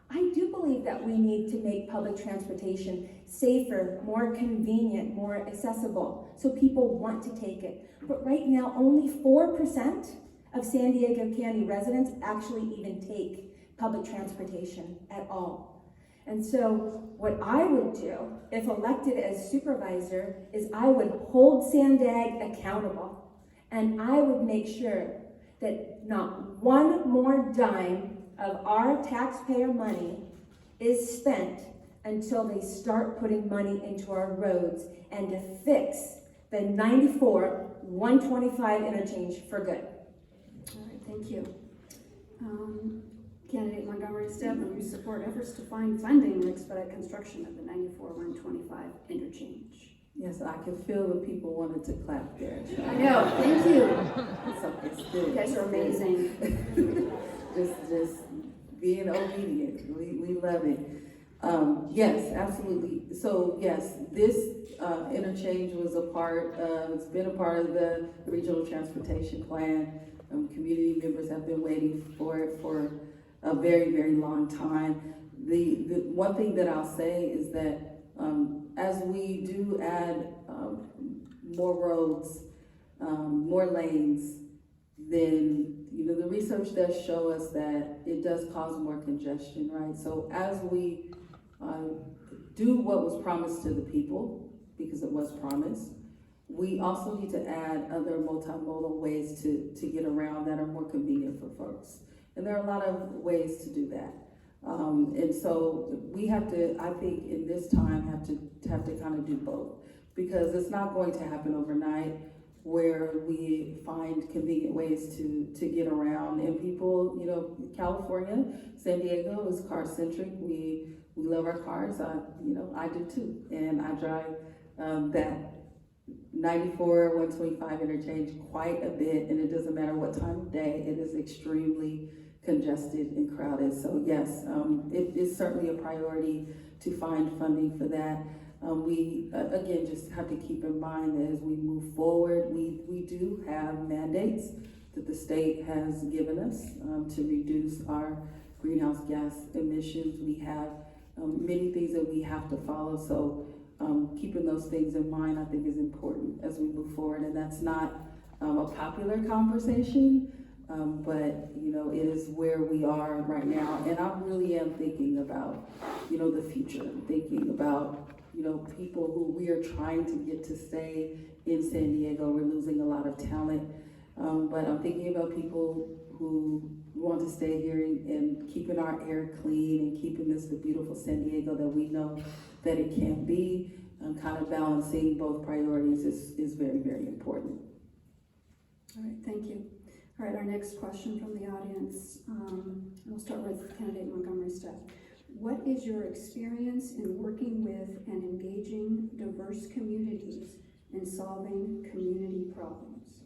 I do believe that we need to make public transportation safer, more convenient, more accessible, so people want to take it. But right now, only 4% of San Diego County residents actually even take public transportation at all. And so what I would do, if elected as supervisor, is I would hold Sandag accountable, and I would make sure that not one more dime of our taxpayer money is spent until they start putting money into our roads and to fix the 94/125 interchange for good. All right, thank you. Candidate Montgomery Stepp, will you support efforts to find funding and expedite construction of the 94/125 interchange? Yes, I can feel the people wanted to clap there. I know, thank you. It's good. You guys are amazing. just being obedient. We love it. Yes, absolutely. So yes, this interchange was it's been a part of the regional transportation plan. Community members have been waiting for it for a very, very long time. The one thing that I'll say is that as we do add more roads, more lanes, then the research does show us that it does cause more congestion, right? So as we do what was promised to the people, because it was promised. We also need to add other multimodal ways to get around that are more convenient for folks. And there are a lot of ways to do that. And so we have to, I think in this time, have to kind of do both, because it's not going to happen overnight where we find convenient ways to get around. And people, you know, California, San Diego is car centric. We love our cars. I do too. And I drive that 94, 125 interchange quite a bit, and it doesn't matter what time of day, it is extremely congested and crowded. So yes, it is certainly a priority to find funding for that. We, again, just have to keep in mind that as we move forward, we do have mandates that the state has given us to reduce our greenhouse gas emissions. We have many things that we have to follow. So keeping those things in mind, I think, is important as we move forward. And that's not a popular conversation, but you know, it is where we are right now. And I really am thinking about, you know, the future. I'm thinking about, you know, people who we are trying to get to stay in San Diego. We're losing a lot of talent, but I'm thinking about people who want to stay here and keeping our air clean and keeping this the beautiful San Diego that we know that it can be. Kind of balancing both priorities is very, very important. All right, thank you. All right, our next question from the audience. We'll start with candidate Montgomery Stepp. What is your experience in working with and engaging diverse communities in solving community problems?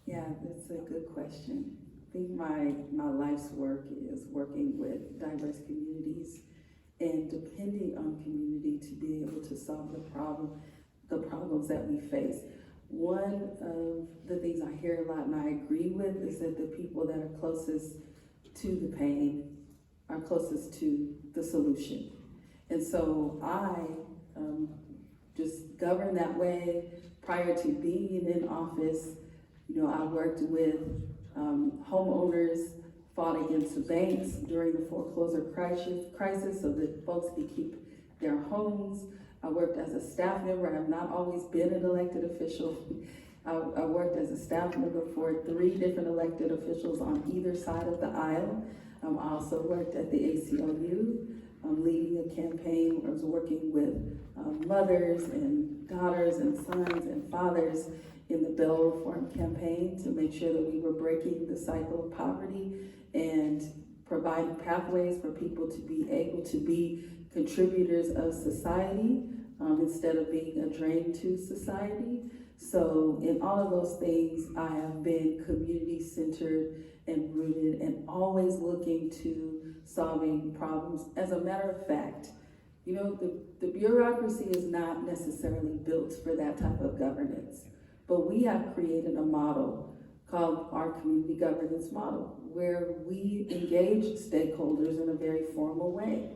Yeah, that's a good question. I think my life's work is working with diverse communities and depending on community to be able to solve the problems that we face. One of the things I hear a lot and I agree with is that the people that are closest to the pain are closest to the solution. And so I just govern that way. Prior to being in office, you know, I worked with homeowners, fought against the banks during the foreclosure crisis so that folks could keep their homes. I worked as a staff member. I have not always been an elected official. I worked as a staff member for 3 different elected officials on either side of the aisle. I also worked at the ACLU, leading a campaign where I was working with mothers and daughters and sons and fathers in the bail reform campaign to make sure that we were breaking the cycle of poverty and providing pathways for people to be able to be contributors of society instead of being a drain to society. So in all of those things, I have been community-centered and rooted and always looking to solving problems. As a matter of fact, you know, the bureaucracy is not necessarily built for that type of governance, but we have created a model called our community governance model, where we engage stakeholders in a very formal way.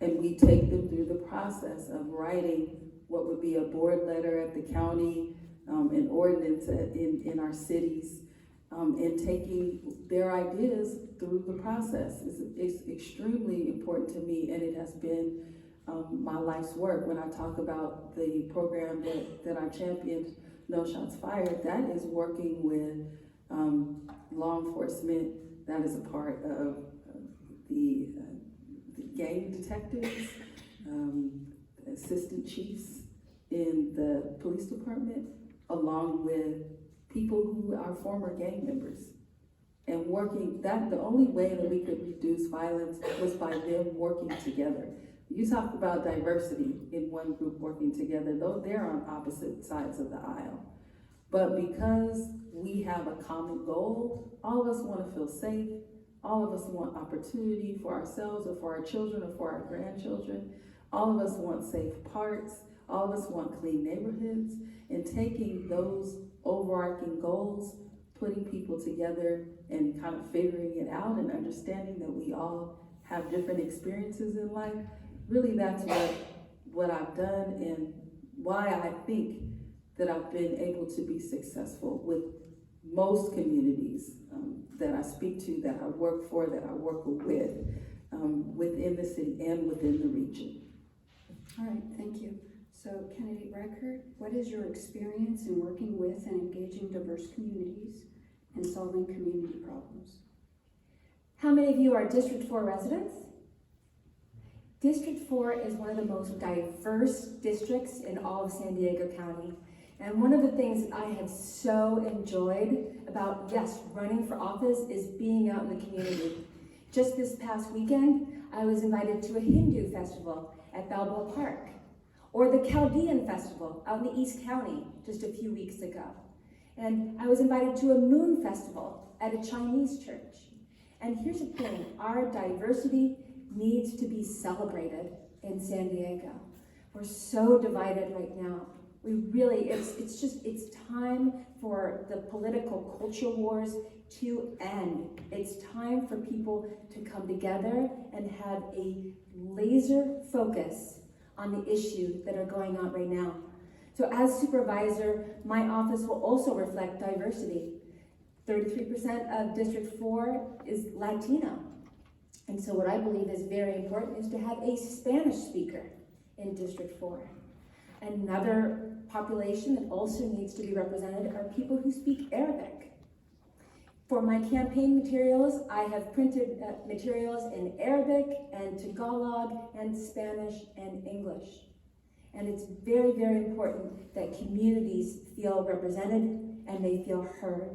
And we take them through the process of writing what would be a board letter at the county, an ordinance in our cities, and taking their ideas through the process is extremely important to me, and it has been my life's work. When I talk about the program that I championed, No Shots Fired, that is working with law enforcement. That is a part of the gang detectives, assistant chiefs in the police department, along with people who are former gang members. And working, the only way that we could reduce violence was by them working together. You talk about diversity in one group working together, though they're on opposite sides of the aisle. But because we have a common goal, all of us want to feel safe, all of us want opportunity for ourselves or for our children or for our grandchildren. All of us want safe parks. All of us want clean neighborhoods. And taking those overarching goals, putting people together and kind of figuring it out and understanding that we all have different experiences in life, really that's what I've done and why I think that I've been able to be successful with most communities that I speak to, that I work for, that I work with. within the city and within the region. All right, thank you. So candidate Record, what is your experience in working with and engaging diverse communities and solving community problems? How many of you are District 4 residents? District 4 is one of the most diverse districts in all of San Diego County. And one of the things I have so enjoyed about, yes, running for office is being out in the community. Just this past weekend, I was invited to a Hindu festival at Balboa Park, or the Chaldean Festival out in the East County just a few weeks ago. And I was invited to a moon festival at a Chinese church. And here's the thing, our diversity needs to be celebrated in San Diego. We're so divided right now. We really, it's time for the political culture wars to end. It's time for people to come together and have a laser focus on the issues that are going on right now. So as supervisor, my office will also reflect diversity. 33% of District 4 is Latino. And so what I believe is very important is to have a Spanish speaker in District 4. Another population that also needs to be represented are people who speak Arabic. For my campaign materials, I have printed materials in Arabic and Tagalog and Spanish and English. And it's very, very important that communities feel represented and they feel heard.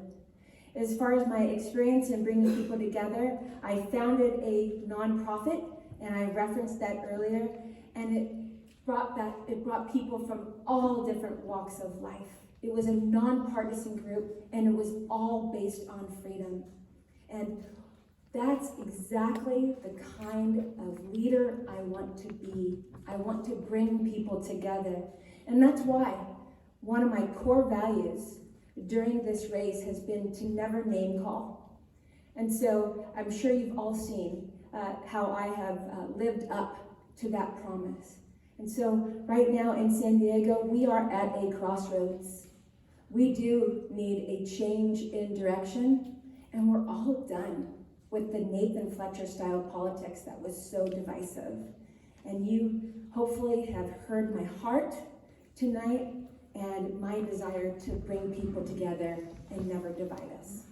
As far as my experience in bringing people together, I founded a nonprofit, and I referenced that earlier, and it brought people from all different walks of life. It was a nonpartisan group, and it was all based on freedom. And that's exactly the kind of leader I want to be. I want to bring people together. And that's why one of my core values during this race has been to never name call. And so I'm sure you've all seen how I have lived up to that promise. And so right now in San Diego, we are at a crossroads. We do need a change in direction, and we're all done with the Nathan Fletcher style politics that was so divisive. And you hopefully have heard my heart tonight and my desire to bring people together and never divide us.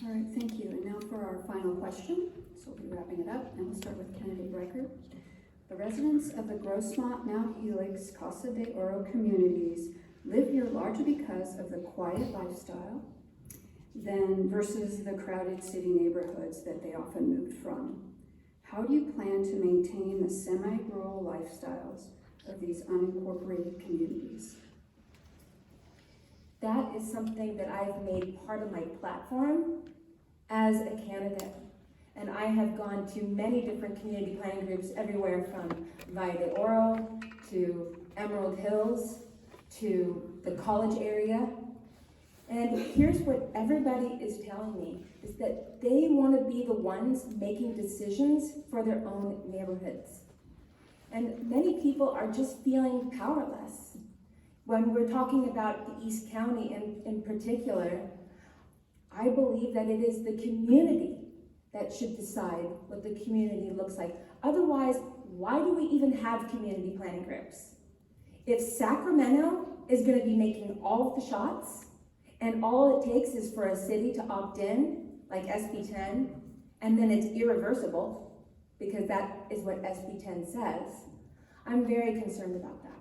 All right, thank you. And now for our final question. So we'll be wrapping it up, and we'll start with candidate Record. The residents of the Grossmont, Mount Helix, Casa de Oro communities live here largely because of the quiet lifestyle than versus the crowded city neighborhoods that they often moved from. How do you plan to maintain the semi-rural lifestyles of these unincorporated communities? That is something that I've made part of my platform as a candidate. And I have gone to many different community planning groups everywhere from Valle de Oro to Emerald Hills to the college area. And here's what everybody is telling me, is that they want to be the ones making decisions for their own neighborhoods. And many people are just feeling powerless. When we're talking about the East County in particular, I believe that it is the community that should decide what the community looks like. Otherwise, why do we even have community planning groups? If Sacramento is going to be making all of the shots, and all it takes is for a city to opt in, like SB 10, and then it's irreversible, because that is what SB 10 says, I'm very concerned about that.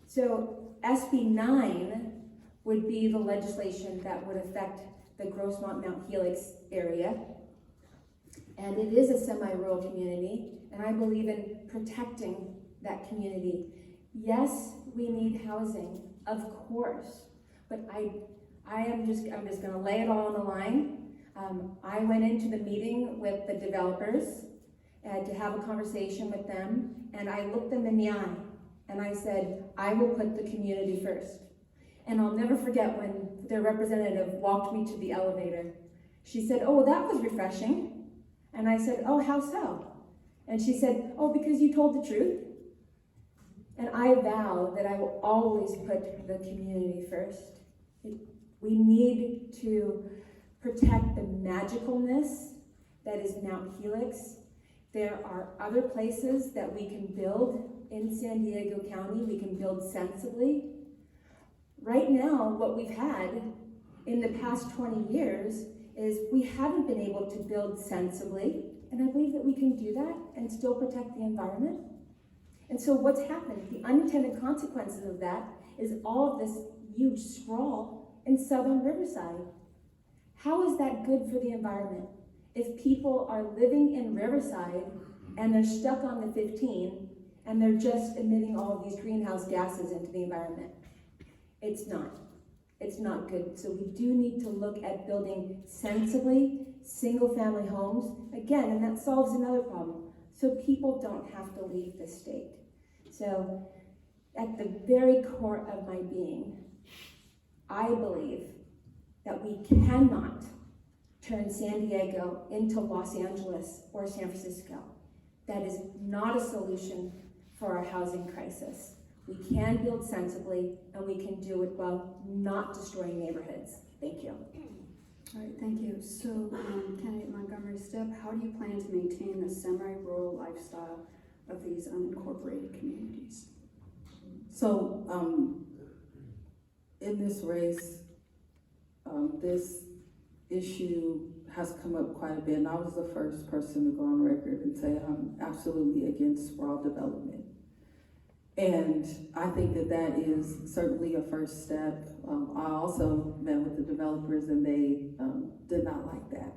So SB 9 would be the legislation that would affect the Grossmont Mount Helix area. And it is a semi-rural community, and I believe in protecting that community. Yes, we need housing, of course, but I'm just gonna lay it all on the line. I went into the meeting with the developers to have a conversation with them, and I looked them in the eye, and I said, I will put the community first. And I'll never forget when their representative walked me to the elevator. She said, oh, well, that was refreshing. And I said, oh, how so? And she said, oh, because you told the truth. And I vow that I will always put the community first. We need to protect the magicalness that is Mount Helix. There are other places that we can build in San Diego County. We can build sensibly. Right now, what we've had in the past 20 years is we haven't been able to build sensibly, and I believe that we can do that and still protect the environment. And so what's happened, the unintended consequences of that is all of this huge sprawl in southern Riverside. How is that good for the environment? If people are living in Riverside and they're stuck on the 15 and they're just emitting all of these greenhouse gases into the environment, it's not good. So we do need to look at building sensibly, single-family homes, again, and that solves another problem. So people don't have to leave the state. So at the very core of my being, I believe that we cannot turn San Diego into Los Angeles or San Francisco. That is not a solution for our housing crisis. We can build sensibly, and we can do it while not destroying neighborhoods. Thank you. All right, thank you. So, candidate Montgomery Stepp, how do you plan to maintain the semi-rural lifestyle of these unincorporated communities? So, in this race, this issue has come up quite a bit, and I was the first person to go on record and say I'm absolutely against sprawl development. And I think that that is certainly a first step. I also met with the developers, and they did not like that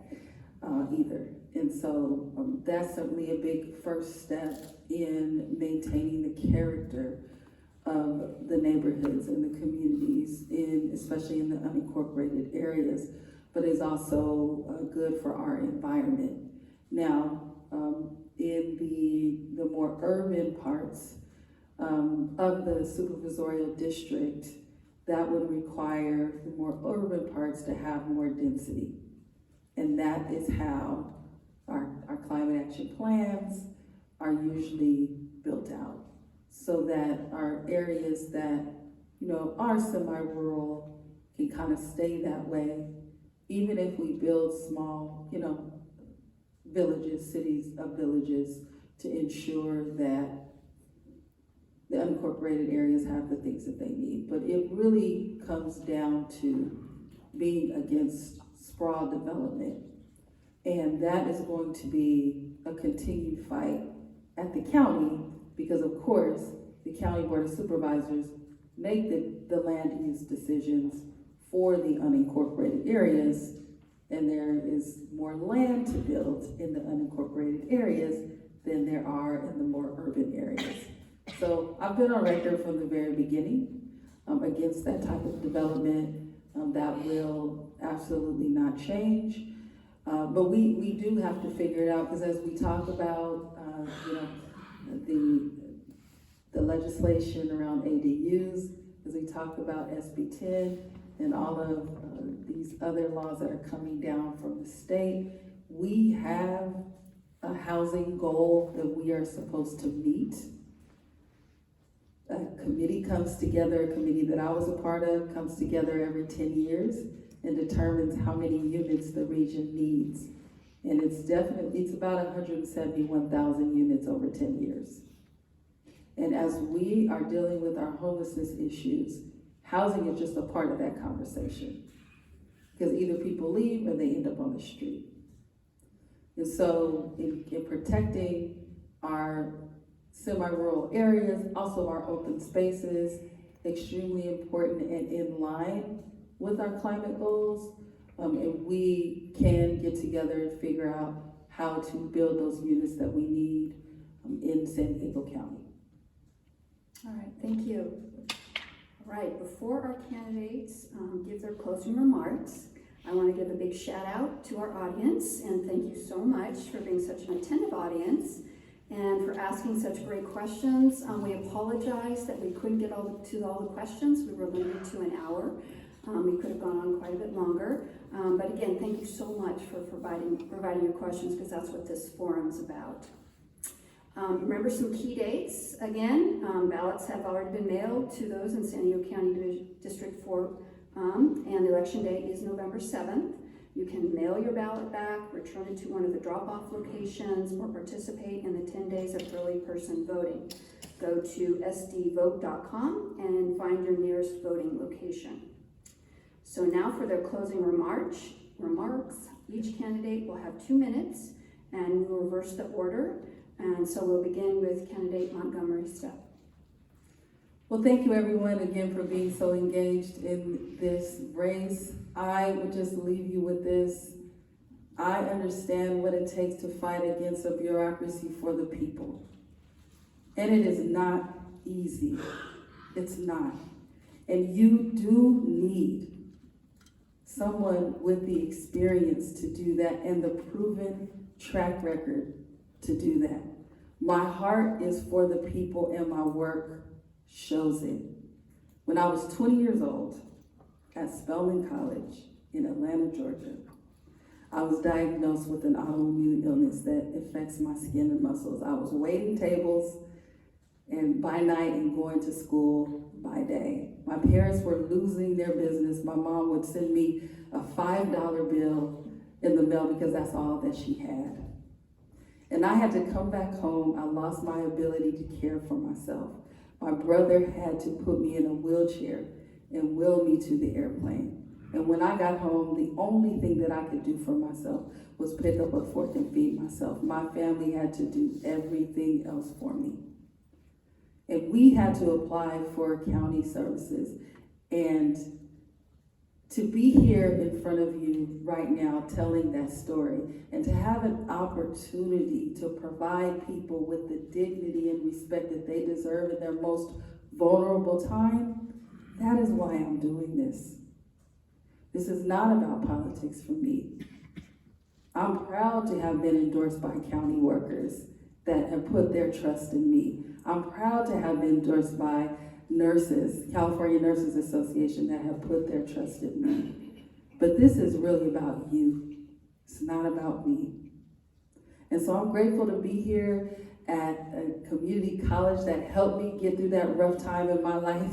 either. And so that's certainly a big first step in maintaining the character of the neighborhoods and the communities, especially in the unincorporated areas, but is also good for our environment. Now, in the more urban parts of the supervisorial district, that would require the more urban parts to have more density. And that is how our climate action plans are usually built out, so that our areas that, are semi-rural can kind of stay that way, even if we build small, villages, cities of villages, to ensure that the unincorporated areas have the things that they need. But it really comes down to being against sprawl development. And that is going to be a continued fight at the county, because of course, the County Board of Supervisors make the land use decisions for the unincorporated areas, and there is more land to build in the unincorporated areas than there are in the more urban areas. So I've been on record from the very beginning against that type of development. That will absolutely not change. But we do have to figure it out, because as we talk about, the legislation around ADUs, as we talk about SB 10 and all of these other laws that are coming down from the state, we have a housing goal that we are supposed to meet. A committee comes together, a committee that I was a part of, comes together every 10 years and determines how many units the region needs. And it's about 171,000 units over 10 years. And as we are dealing with our homelessness issues, housing is just a part of that conversation. Because either people leave or they end up on the street. And so in protecting our semi-rural areas, also our open spaces, extremely important and in line with our climate goals. And we can get together and figure out how to build those units that we need in San Diego County. All right, thank you. All right, before our candidates give their closing remarks, I want to give a big shout out to our audience, and thank you so much for being such an attentive audience and for asking such great questions. We apologize that we couldn't get to all the questions. We were limited to an hour. We could have gone on quite a bit longer. But again, thank you so much for providing your questions, because that's what this forum is about. Remember some key dates. Again, ballots have already been mailed to those in San Diego County District 4, and the election day is November 7th. You can mail your ballot back, return it to one of the drop-off locations, or participate in the 10 days of early person voting. Go to sdvote.com and find your nearest voting location. So now for their closing remarks. Each candidate will have 2 minutes, and we will reverse the order. And so we'll begin with candidate Montgomery Stepp. Well, thank you everyone again for being so engaged in this race. I would just leave you with this. I understand what it takes to fight against a bureaucracy for the people. And it is not easy. It's not. And you do need someone with the experience to do that and the proven track record to do that. My heart is for the people and my work shows it. When I was 20 years old at Spelman College in Atlanta, Georgia, I was diagnosed with an autoimmune illness that affects my skin and muscles. I was waiting tables and by night and going to school by day. My parents were losing their business. My mom would send me a $5 bill in the mail because that's all that she had. And I had to come back home. I lost my ability to care for myself. My brother had to put me in a wheelchair and wheel me to the airplane. And when I got home, the only thing that I could do for myself was pick up a fork and feed myself. My family had to do everything else for me. And we had to apply for county services. And to be here in front of you right now telling that story and to have an opportunity to provide people with the dignity and respect that they deserve in their most vulnerable time, that is why I'm doing this. This is not about politics for me. I'm proud to have been endorsed by county workers that have put their trust in me. I'm proud to have been endorsed by nurses, California Nurses Association, that have put their trust in me. But this is really about you. It's not about me. And so I'm grateful to be here at a community college that helped me get through that rough time in my life.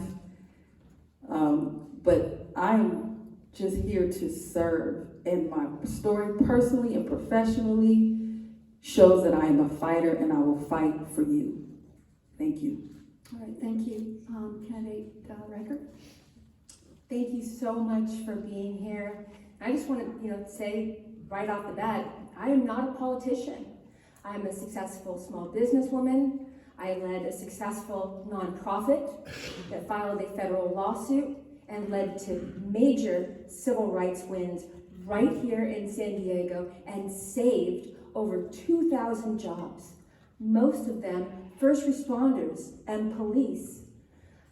But I'm just here to serve. And my story personally and professionally shows that I am a fighter and I will fight for you. Thank you. All right, thank you. Candidate Riker. Thank you so much for being here. I just want to, say right off the bat, I am not a politician. I'm a successful small businesswoman. I led a successful nonprofit that filed a federal lawsuit and led to major civil rights wins right here in San Diego and saved over 2,000 jobs, most of them first responders and police.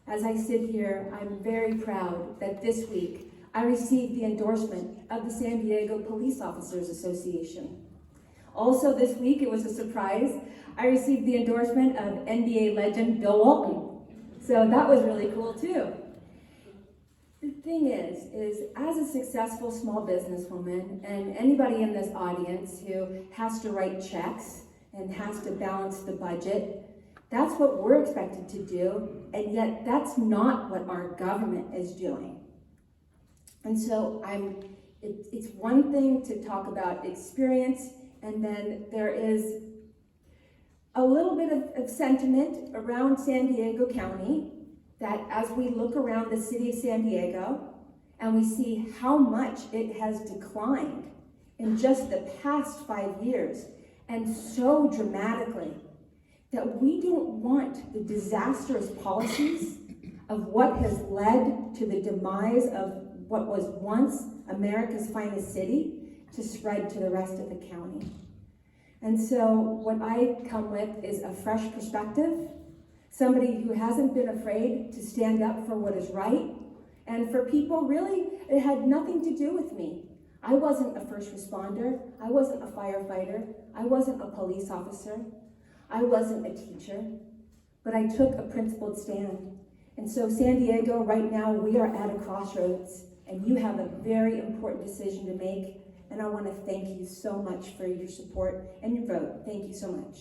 As I sit here, I'm very proud that this week I received the endorsement of the San Diego Police Officers Association. Also this week, it was a surprise, I received the endorsement of NBA legend Bill Walton. So that was really cool too. The thing is as a successful small businesswoman and anybody in this audience who has to write checks and has to balance the budget, that's what we're expected to do, and yet that's not what our government is doing. And so it's one thing to talk about experience, and then there is a little bit of sentiment around San Diego County that as we look around the city of San Diego and we see how much it has declined in just the past 5 years, and so dramatically, that we don't want the disastrous policies of what has led to the demise of what was once America's finest city to spread to the rest of the county. And so what I come with is a fresh perspective, somebody who hasn't been afraid to stand up for what is right. And for people, really, it had nothing to do with me. I wasn't a first responder. I wasn't a firefighter. I wasn't a police officer. I wasn't a teacher. But I took a principled stand. And so San Diego, right now, we are at a crossroads, and you have a very important decision to make. And I want to thank you so much for your support and your vote. Thank you so much.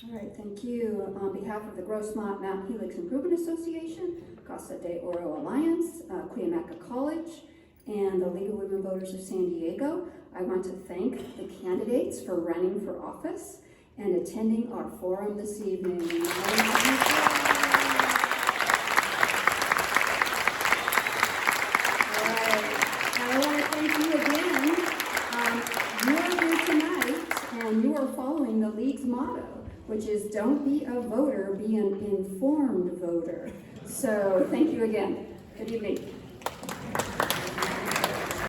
All right, thank you. On behalf of the Grossmont Mount Helix Improvement Association, Casa de Oro Alliance, Cuyamaca College, and the League of Women Voters of San Diego. I want to thank the candidates for running for office and attending our forum this evening. I want to thank you again. You are here tonight and you are following the League's motto, which is don't be a voter, be an informed voter. So thank you again. Good evening.